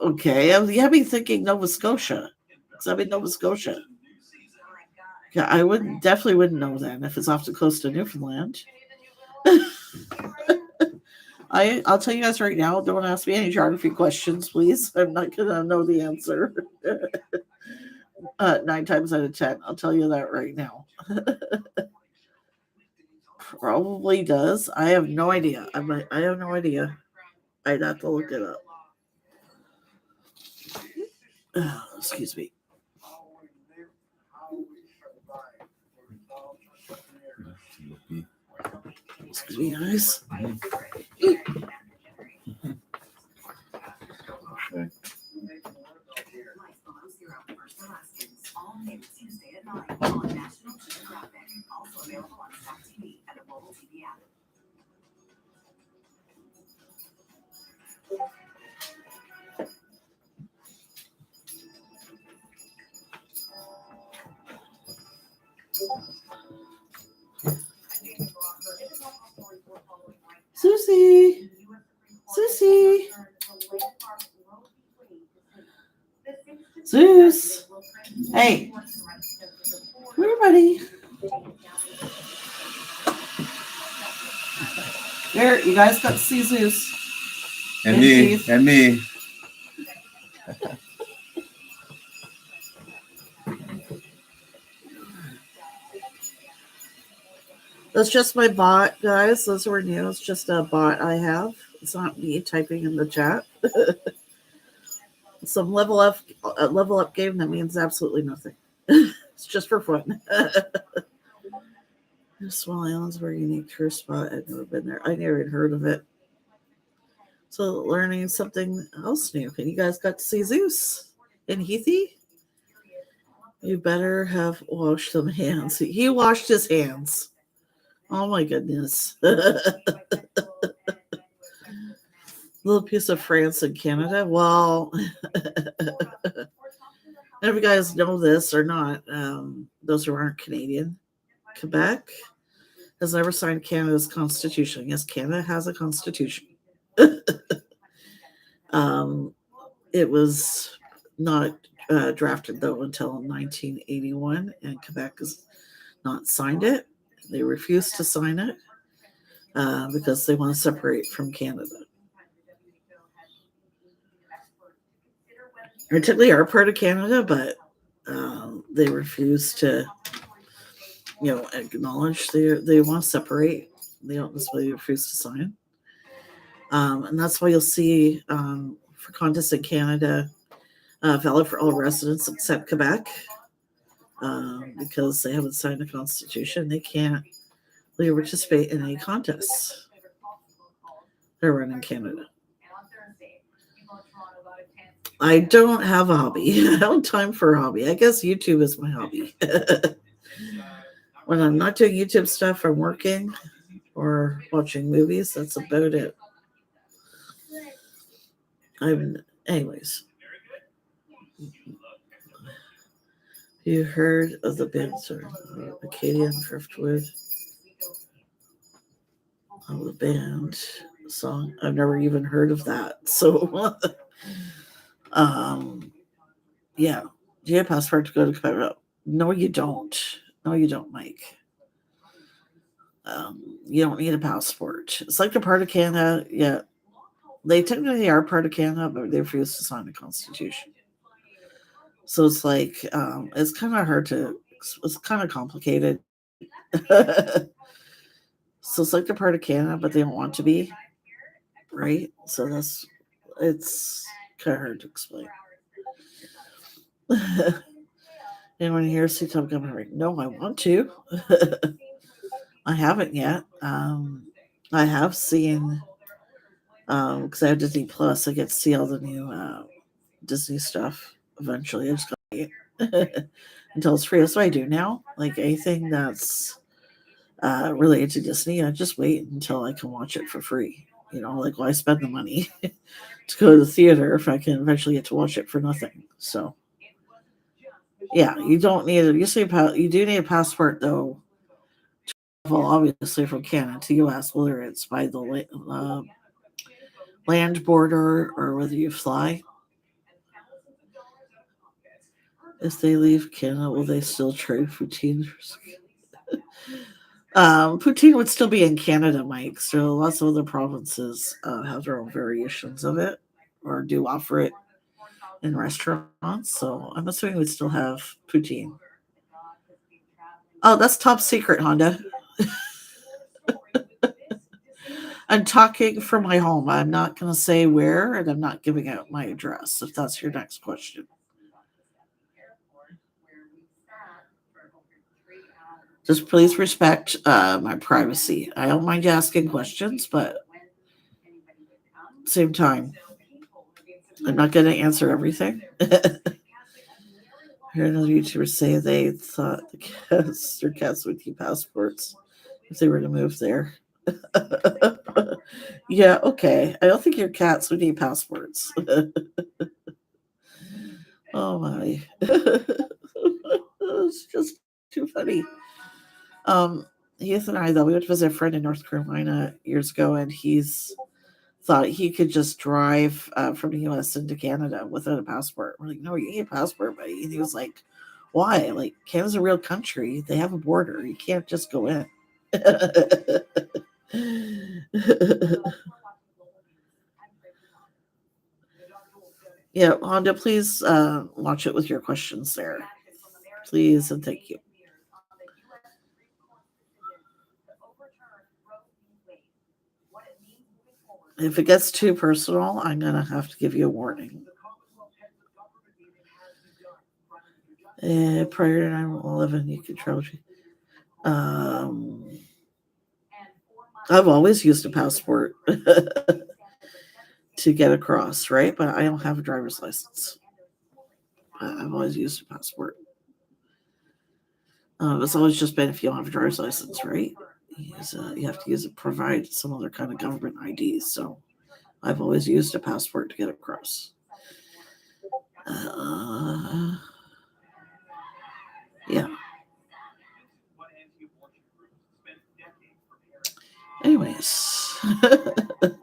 Okay. You have me thinking Nova Scotia. Because I'm in Nova Scotia. Yeah, I definitely wouldn't know then if it's off the coast of Newfoundland. I'll tell you guys right now, don't ask me any geography questions, please. I'm not going to know the answer. 9 times out of 10. I'll tell you that right now. Probably does. I have no idea. I have no idea. I'd have to look it up. Excuse me. Excuse me, guys. Okay. Susie. Susie. Zeus. Hey. Come here, buddy. There, you guys got to see Zeus. And me. Keith. And me. That's just my bot, guys. Those were new. It's just a bot I have. It's not me typing in the chat. Some level up game that means absolutely nothing. It's just for fun. Small Islands were a unique tourist spot. I'd never been there. I never even heard of it. So learning something else new. And you guys got to see Zeus and Heathy. You better have washed some hands. He washed his hands. Oh my goodness. Little piece of France and Canada. Well, if you guys know this or not, those who aren't Canadian, Quebec has never signed Canada's constitution. Yes, Canada has a constitution. It was not drafted, though, until 1981, and Quebec has not signed it. They refuse to sign it because they want to separate from Canada. They technically are part of Canada, but they refuse to, acknowledge they want to separate. They don't necessarily refuse to sign. And that's why you'll see for contests in Canada, valid for all residents except Quebec, because they haven't signed the constitution. They can't legally participate in any contests that run in Canada. I don't have a hobby. I don't have time for a hobby. I guess YouTube is my hobby. When I'm not doing YouTube stuff, I'm working or watching movies. That's about it. Anyways. You heard of the band, Acadian Driftwood? Of the band song. I've never even heard of that. So, yeah. Do you have a passport to go to Quebec? No, you don't. No, you don't, Mike. You don't need a passport. It's like a part of Canada. Yeah. They technically are part of Canada, but they refuse to sign the constitution. So it's like, it's kind of hard it's kind of complicated. So it's like they're part of Canada, but they don't want to be, right? So it's kind of hard to explain. Anyone here see Top Gun Maverick? No, I want to. I haven't yet. I have seen, because I have Disney Plus, I get to see all the new Disney stuff eventually. I just got to wait until it's free. That's what I do now. Like anything that's related to Disney, I just wait until I can watch it for free. Like why spend the money to go to the theater if I can eventually get to watch it for nothing? So, yeah, you don't need it. You do need a passport though. To travel, obviously, from Canada to U.S., whether it's by the land border or whether you fly. If they leave Canada, will they still trade poutine? Poutine would still be in Canada, Mike. So lots of other provinces have their own variations of it or do offer it in restaurants. So I'm assuming we'd still have poutine. Oh, that's top secret, Honda. I'm talking from my home. I'm not going to say where, and I'm not giving out my address, if that's your next question. Just please respect my privacy. I don't mind you asking questions, but same time, I'm not going to answer everything. I heard another YouTuber say they thought their cats would keep passports if they were to move there. Yeah, okay. I don't think your cats would need passports. Oh my. It's just too funny. Heath and I, though, we went to visit a friend in North Carolina years ago, and he's thought he could just drive from the U.S. into Canada without a passport. We're like, no, you need a passport, buddy. And he was like, why? Like, Canada's a real country. They have a border. You can't just go in. Yeah, Honda, please watch it with your questions there. Please and thank you. If it gets too personal, I'm going to have to give you a warning. Prior to 9/11, you could travel. I've always used a passport to get across, right? But I don't have a driver's license. I've always used a passport. It's always just been if you don't have a driver's license, right? You have to use it, provide some other kind of government ID. So I've always used a passport to get across. Yeah. Anyways, a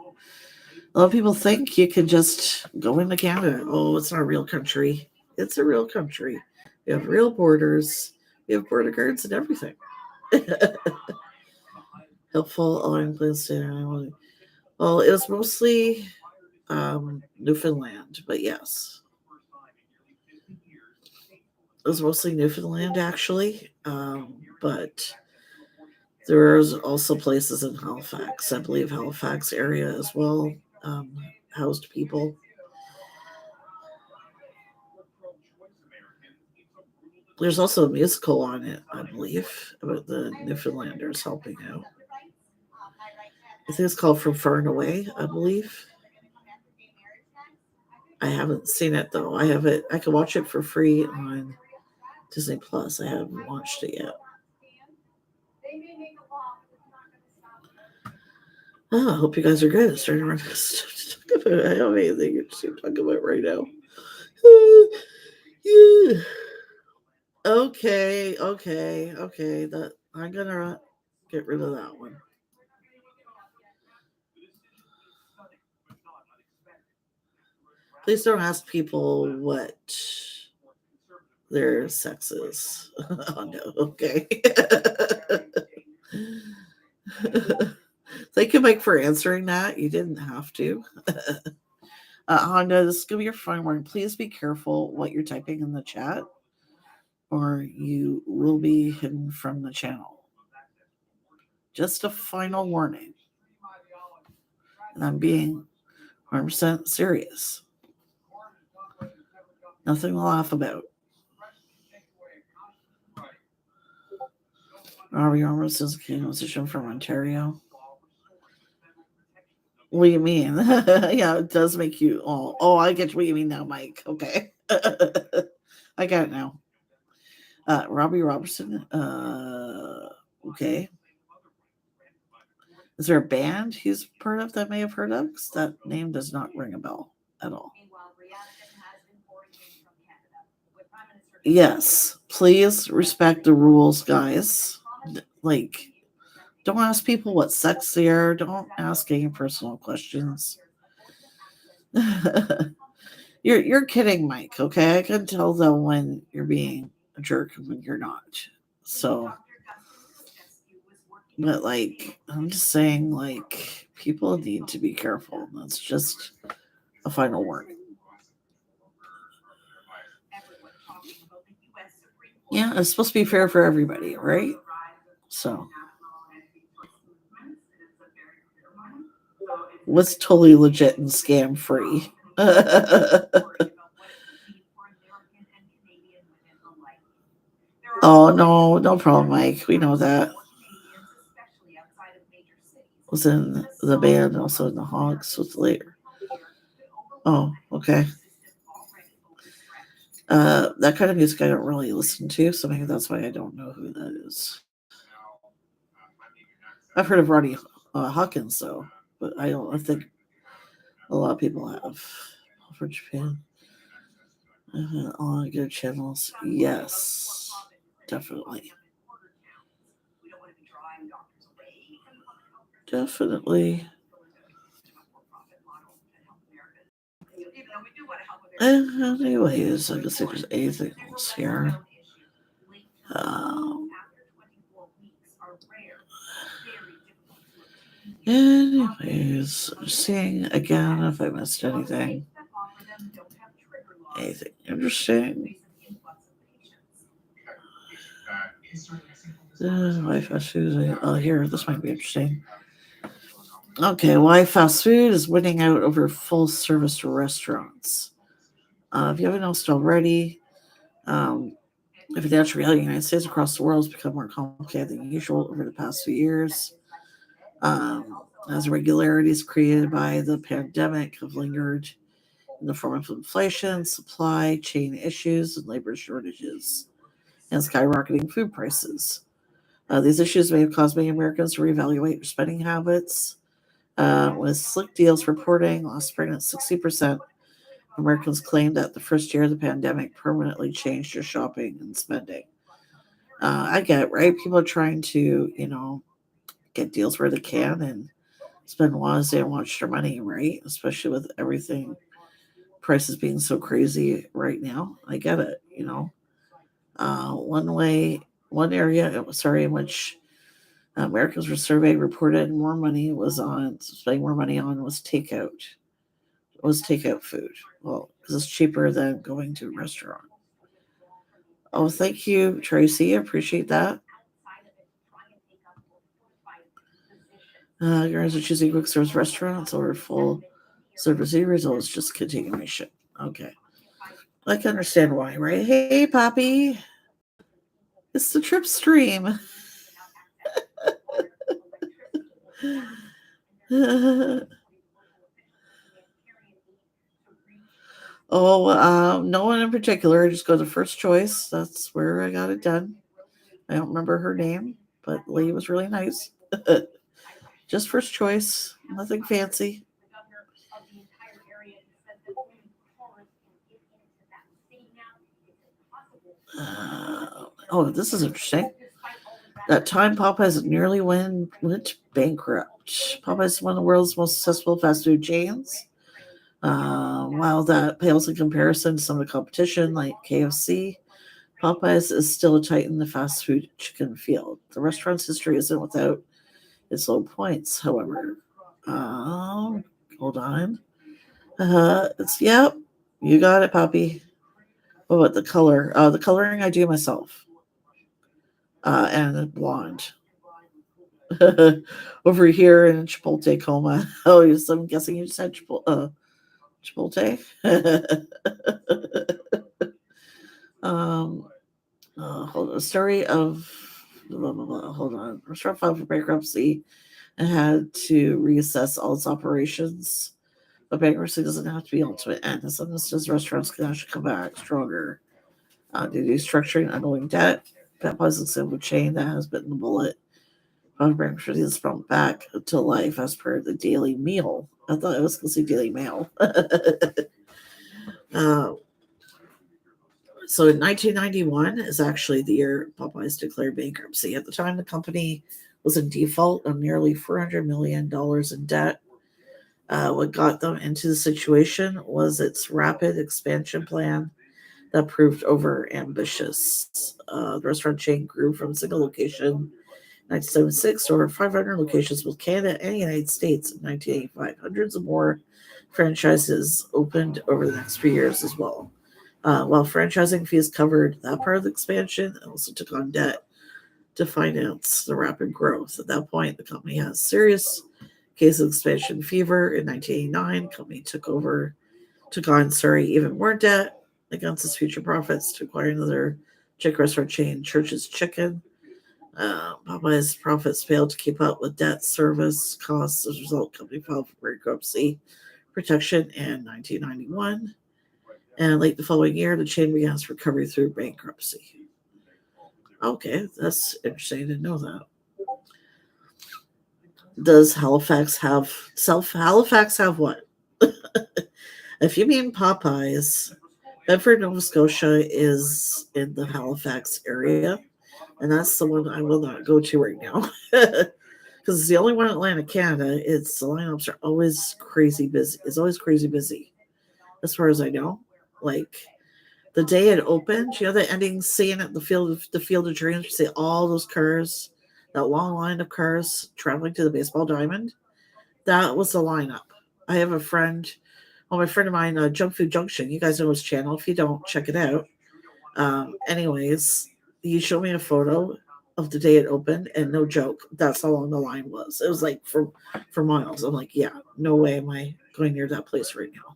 lot of people think you can just go into Canada. Oh, it's not a real country. It's a real country. We have real borders. We have border guards and everything. Helpful allowing plans to. Well, it was mostly Newfoundland, but yes. It was mostly Newfoundland, actually. But there's also places in Halifax. I believe Halifax area as well housed people. There's also a musical on it, I believe, about the Newfoundlanders helping out. I think it's called From Far and Away, I believe. I haven't seen it, though. I have it. I can watch it for free on Disney Plus. I haven't watched it yet. Oh, I hope you guys are good. It's starting to run stuff to talk about. I don't have anything to talk about right now. Yeah. Okay. That I'm gonna get rid of that one. Please don't ask people what their sex is. Oh no. Okay. Thank you, Mike, for answering that. You didn't have to. Honda, this is going to be your final warning. Please be careful what you're typing in the chat, or you will be hidden from the channel. Just a final warning. And I'm being 100% serious. Nothing to laugh about. Robbie Armstrong is a Canadian musician from Ontario. What do you mean? Yeah, it does make you. Oh, I get what you mean now, Mike. Okay. I got it now. Robbie Robertson. Okay. Is there a band he's part of that may have heard of? Because that name does not ring a bell at all. Yes. Please respect the rules, guys. Like, don't ask people what sex they are. Don't ask any personal questions. You're kidding, Mike. Okay, I can tell though when you're being a jerk and when you're not. So, but like, I'm just saying, like, people need to be careful. That's just a final warning. Yeah, it's supposed to be fair for everybody, right? So, what's totally legit and scam free? Oh, no problem, Mike. We know that. Was in the band, also in the Hogs with later. Oh, okay. That kind of music I don't really listen to, so maybe that's why I don't know who that is. I've heard of Ronnie Hawkins, though, but I think a lot of people have. For Japan. On good channels. Yes, definitely. definitely. Anyways, I guess there's anything else here. Anyways, I'm seeing again if I missed anything. Anything interesting? Why fast food? Oh, here, this might be interesting. Okay, why fast food is winning out over full service restaurants. If you haven't noticed already, financial reality in the United States across the world has become more complicated than usual over the past few years. As irregularities created by the pandemic have lingered in the form of inflation, supply chain issues, and labor shortages, and skyrocketing food prices. These issues may have caused many Americans to reevaluate their spending habits, with Slick Deals reporting last spring that 60% of Americans claimed that the first year of the pandemic permanently changed their shopping and spending. I get it, right? People are trying to, get deals where they can and spend wisely and watch their money, right? Especially with everything, prices being so crazy right now. I get it. One area, in which Americans were surveyed reported spending more money on was takeout. Food. Well, because it's cheaper than going to a restaurant. Oh, thank you, Tracy. I appreciate that. You guys are choosing quick service restaurants or full service results, just continuation. Okay. I can understand why, right? Hey, Poppy. It's the trip stream. No one in particular. I just go to first choice. That's where I got it done. I don't remember her name, but the lady was really nice. Just first choice. Nothing fancy. This is interesting. That time Popeyes nearly went bankrupt. Popeyes is one of the world's most successful fast food chains. While that pales in comparison to some of the competition like KFC, Popeyes is still a titan in the fast food chicken field. The restaurant's history isn't without its low points, however. Hold on. Yep, you got it, Poppy. What about the color? The coloring I do myself. And blonde. Over here in Chipotle coma. Oh, yes, I'm guessing you just had Chipotle. Hold on. Story of blah, blah, blah. Hold on. Restaurant filed for bankruptcy and had to reassess all its operations. But bankruptcy doesn't have to be ultimate end. In some instances, restaurants can actually come back stronger due to structuring ongoing debt. That was a simple chain that has bitten the bullet. Bankruptcy is brought back to life as per the Daily Mail. I thought I was going to say Daily Mail. So in 1991 is actually the year Popeyes declared bankruptcy. At the time, the company was in default of nearly $400 million in debt. What got them into the situation was its rapid expansion plan that proved over ambitious. The restaurant chain grew from a single location in 1976 to over 500 locations with Canada and the United States in 1985. Hundreds of more franchises opened over the next few years as well. While franchising fees covered that part of the expansion, it also took on debt to finance the rapid growth. At that point, the company had a serious case of expansion fever. In 1989, the company took on even more debt against its future profits to acquire another chicken restaurant chain, Church's Chicken. Popeye's profits failed to keep up with debt service costs. As a result, the company filed for bankruptcy protection in 1991. And late the following year, the chain began its recovery through bankruptcy. Okay, that's interesting to know that. Does Halifax have what? If you mean Popeyes, Bedford, Nova Scotia is in the Halifax area. And that's the one I will not go to right now. Because it's the only one in Atlantic Canada. It's the lineups are always crazy busy. It's always crazy busy, as far as I know. Like the day it opened, the ending scene at the Field of Dreams. You see all those cars, that long line of cars traveling to the baseball diamond. That was the lineup. I have a friend, my friend of mine, Junk Food Junction. You guys know his channel. If you don't, check it out. Anyways, he showed me a photo of the day it opened, and no joke, that's how long the line was. It was like for miles. I'm like, yeah, no way am I going near that place right now.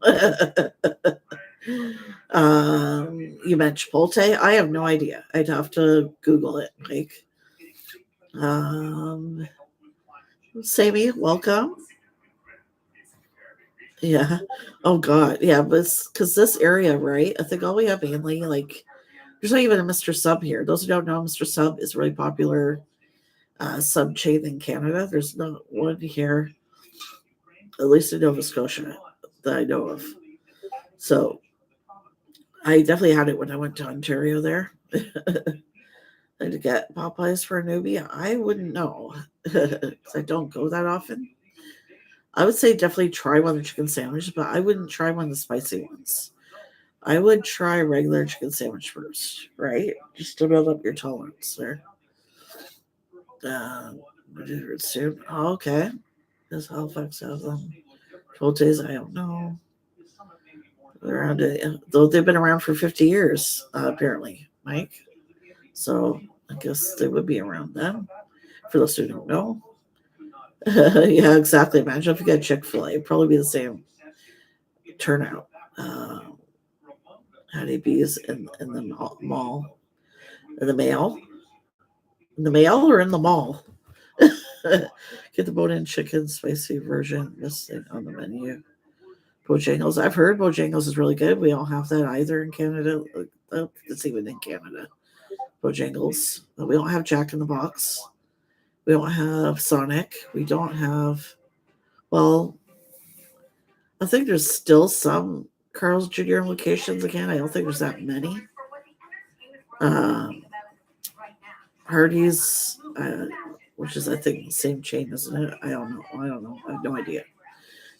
You mentioned Chipotle. I have no idea. I'd have to Google it. Like, Sammy, welcome. Yeah. Oh God. Yeah, but because this area, right? I think all we have mainly like. There's not even a Mr. Sub here. Those who don't know, Mr. Sub is a really popular sub chain in Canada. There's not one here, at least in Nova Scotia, that I know of. So I definitely had it when I went to Ontario there. And to get Popeyes for a newbie, I wouldn't know because I don't go that often. I would say definitely try one of the chicken sandwiches, but I wouldn't try one of the spicy ones. I would try a regular chicken sandwich first, right? Just to build up your tolerance there. Soon. Oh, okay. Does Halifax have them? 12 days, I don't know. Around it, though they've been around for 50 years, apparently, Mike. So I guess they would be around then. For those who don't know. Yeah, exactly. Imagine if you got Chick-fil-A, it'd probably be the same turnout. Hattie B's in the mall. In the mail? In the mail or in the mall? Get the bone-in chicken spicy version listed on the menu. Bojangles. I've heard Bojangles is really good. We don't have that either in Canada. It's even in Canada. Bojangles. We don't have Jack in the Box. We don't have Sonic. We don't have. Well, I think there's still some Carl's Jr. locations again. I don't think there's that many. Hardee's, which is I think the same chain, isn't it? I don't know. I have no idea.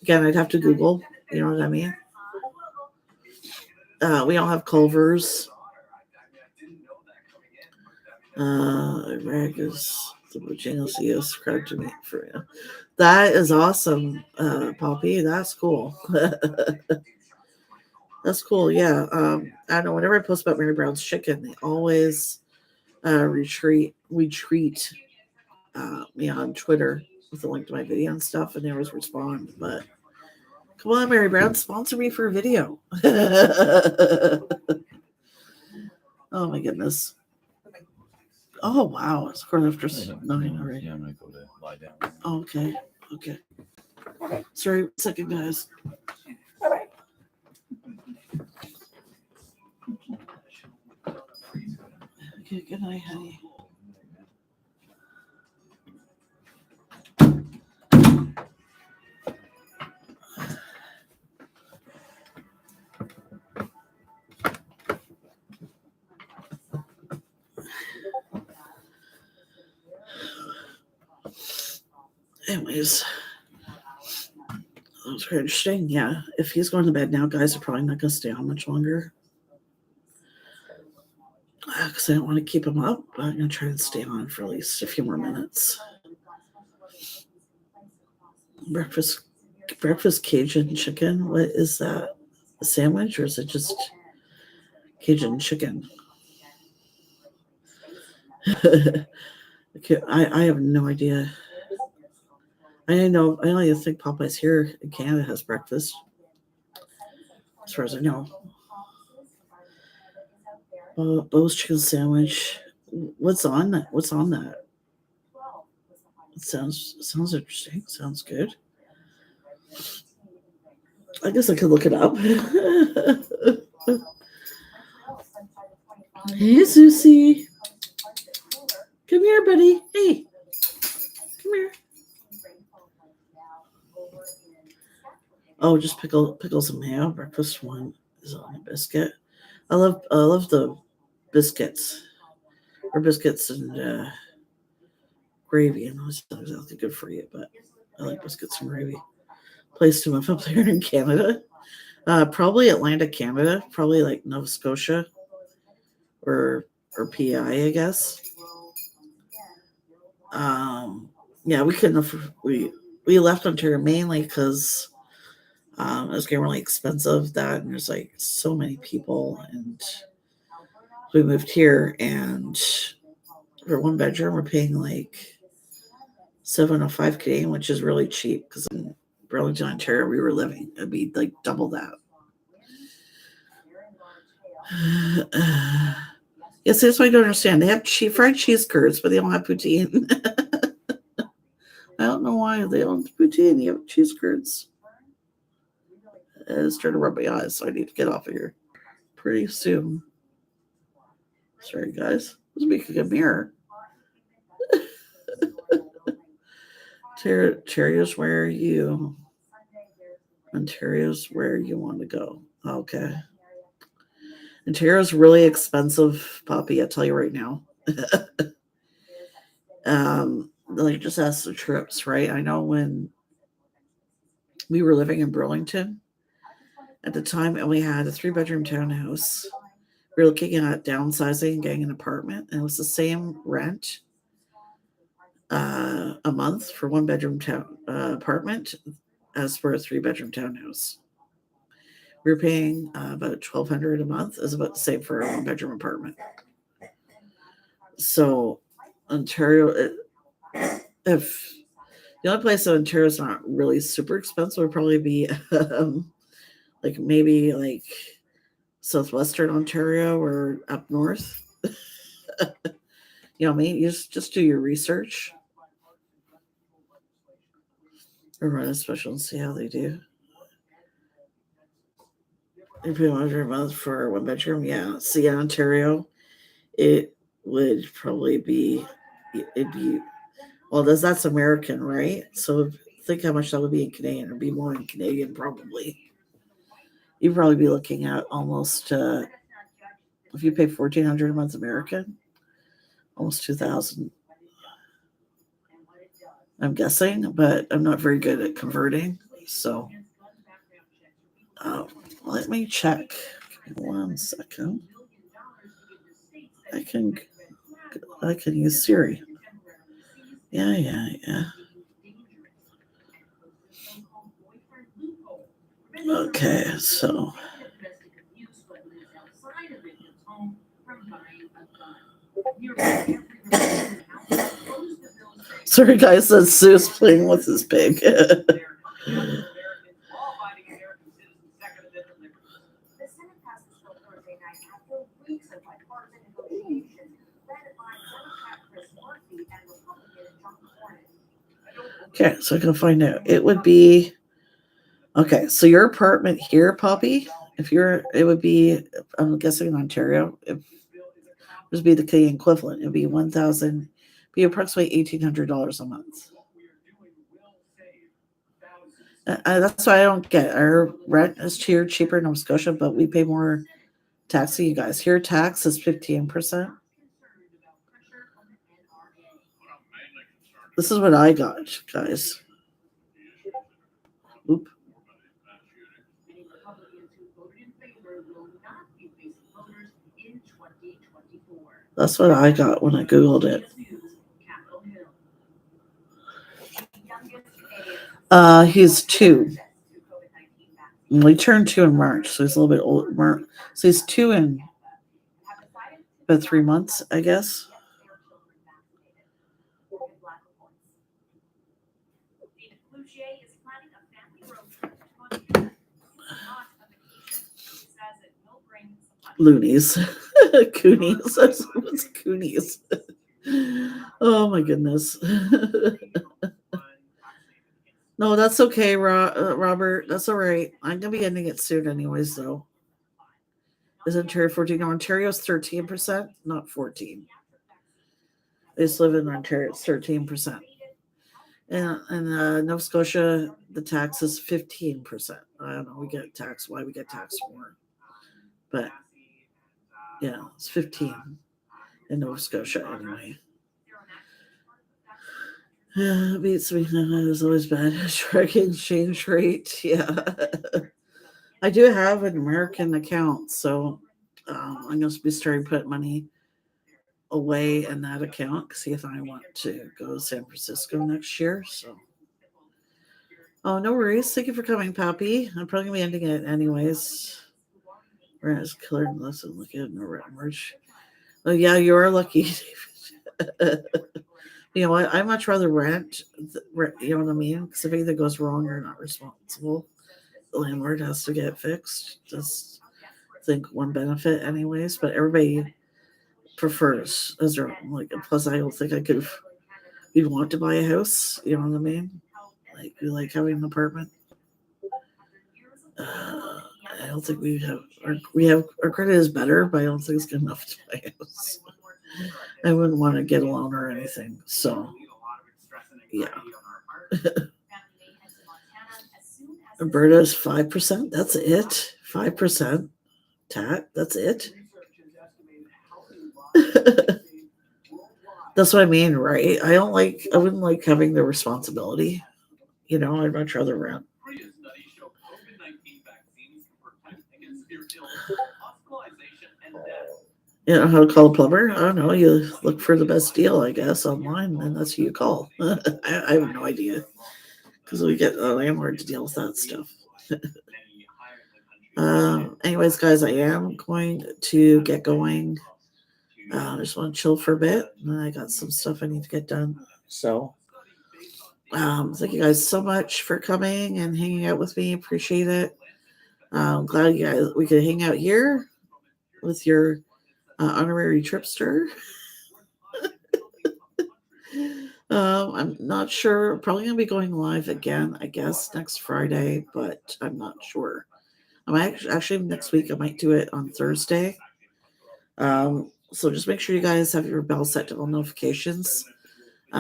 Again, I'd have to Google. You know what I mean? We don't have Culver's. Rag is the Bojangles he has subscribed to me for you. That is awesome, Poppy. That's cool. That's cool. Yeah. I don't know. Whenever I post about Mary Brown's chicken, they always retweet me on Twitter with a link to my video and stuff, and they always respond. But come on, Mary Brown, sponsor me for a video. Oh my goodness. Oh wow, it's quarter after 9 already. Yeah, I'm gonna go to lie down. Okay. Sorry, second guys. Okay, good night, honey. Anyways, that was very interesting. Yeah, if he's going to bed now, guys are probably not going to stay on much longer. Because I don't want to keep him up. But I'm going to try and stay on for at least a few more minutes. Breakfast Cajun chicken. What is that? A sandwich or is it just Cajun chicken? Okay, I have no idea. I only think Popeyes here in Canada has breakfast, as far as I know. Bo's chicken sandwich. What's on that? It sounds interesting. Sounds good. I guess I could look it up. Hey, Susie. Come here, buddy. Hey. Come here. Oh, just pickles and mayo. Breakfast one is on a biscuit. I love the biscuits. or biscuits and gravy. I know it's not exactly good for you, but I like biscuits and gravy. Place to move up there in Canada. Probably Atlantic Canada, probably like Nova Scotia or PI, I guess. Yeah, we couldn't afford, we left Ontario mainly because it was getting really expensive. That and there's like so many people, and we moved here, and for one bedroom we're paying like $705 Canadian, which is really cheap because in Burlington, Ontario, we were living, it'd be like double that. Yes, that's what I don't understand. They have fried cheese curds, but they don't have poutine. I don't know why they don't have poutine. You have cheese curds. It's trying to rub my eyes, so I need to get off of here pretty soon. Sorry, guys. Let's make a good mirror. Ontario's where you. Ontario's where you want to go. Okay. Ontario's really expensive, Poppy. I tell you right now. Like just ask the trips, right? I know when we were living in Burlington at the time, and we had a 3-bedroom townhouse. We were looking at downsizing and getting an apartment, and it was the same rent a month for 1-bedroom apartment as for a 3-bedroom townhouse. We were paying about $1,200 a month. Is about the same for a 1-bedroom apartment. So Ontario, if the only place in Ontario is not really super expensive would probably be like maybe like southwestern Ontario or up north. You know what I mean? You just do your research or run a special and see how they do. You pay $100 a month for 1-bedroom, yeah. See, in Ontario, it would probably be, it'd be, well, that's American, right? So think how much that would be in Canadian. It'd be more in Canadian, probably. You'd probably be looking at almost, if you pay $1,400 a month American, almost $2,000. I'm guessing, but I'm not very good at converting. So let me check. Give me 1 second. I can use Siri. Yeah. Okay, so sorry guys, that's Zeus playing with his pig. Okay, so I can find out. It would be okay. So your apartment here, Poppy, it would be. I'm guessing in Ontario. If this would be the Canadian equivalent, it'd be be approximately $1,800 a month. That's why I don't get. Our rent is cheaper in Nova Scotia, but we pay more tax than you guys. Here, tax is 15%. This is what I got, guys. Oop. That's what I got when I Googled it. He's 2. We turned 2 in March, so he's a little bit older. So he's 2 in about 3 months, I guess. Loonies. Coonies. What's coonies? Oh my goodness. No, that's okay, Robert. That's all right. I'm gonna be ending it soon, anyways. Though, is Ontario 14? No, Ontario's 13%, not 14. I just live in Ontario. It's 13%. And Nova Scotia, the tax is 15%. I don't know. We get taxed. Why we get taxed more? But yeah, it's 15. in Nova Scotia anyway. Beats me. It was always bad. Tracking exchange rate. Yeah. I do have an American account, so I'm going to be starting putting money away in that account. See if I want to go to San Francisco next year. So, oh, no worries. Thank you for coming, Pappy. I'm probably gonna be ending it anyways. Rent is killer unless I'm looking at no rent merge. Oh yeah, you are lucky. You know what? I much rather rent. You know what I mean? Because if anything goes wrong, you're not responsible. The landlord has to get it fixed. Just think one benefit, anyways. But everybody prefers as their own. Like, plus, I don't think I could. You'd want to buy a house. You know what I mean? Like, you like having an apartment. I don't think we have our credit is better, but I don't think it's good enough to buy a house. I wouldn't want to get a loan or anything. So, yeah. Alberta's 5%. That's it. 5% tax. That's it. That's what I mean, right? I wouldn't like having the responsibility. You know, I'd much rather rent. You know how to call a plumber? I don't know. You look for the best deal, I guess, online, and that's who you call. I have no idea because we get a landlord to deal with that stuff. Anyways, guys, I am going to get going. I just want to chill for a bit, and I got some stuff I need to get done. So, thank you guys so much for coming and hanging out with me. Appreciate it. I'm glad you guys we could hang out here with your honorary tripster. I'm not sure. Probably gonna be going live again, I guess, next Friday, but I'm not sure. I might actually next week. I might do it on Thursday. So just make sure you guys have your bell set to all notifications,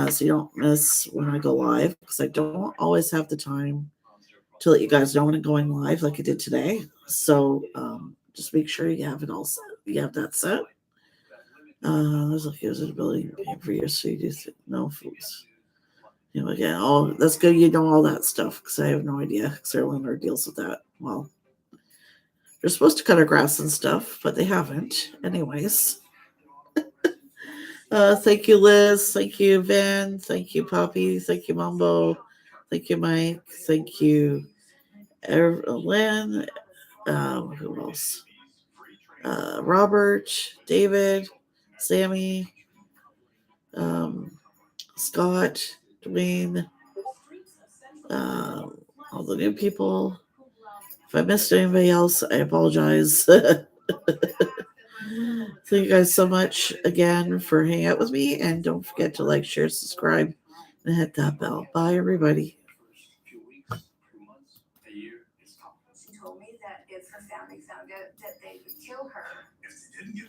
so you don't miss when I go live. Because I don't always have the time to let you guys know when I'm going live, like I did today. So just make sure you have it all set. You have that set. There's like usability for you, so you do no foods. You know, again, oh, that's good. You know all that stuff because I have no idea. Because our landlord deals with that. Well, they're supposed to cut our grass and stuff, but they haven't. Anyways, thank you, Liz. Thank you, Van. Thank you, Poppy. Thank you, Mambo. Thank you, Mike. Thank you, Lynn. Who else? Robert, David, Sammy, Scott, Dwayne, all the new people. If I missed anybody else, I apologize. Thank you guys so much again for hanging out with me. And don't forget to like, share, subscribe, and hit that bell. Bye, everybody. She told me that if her family found out that they would kill her. If they didn't get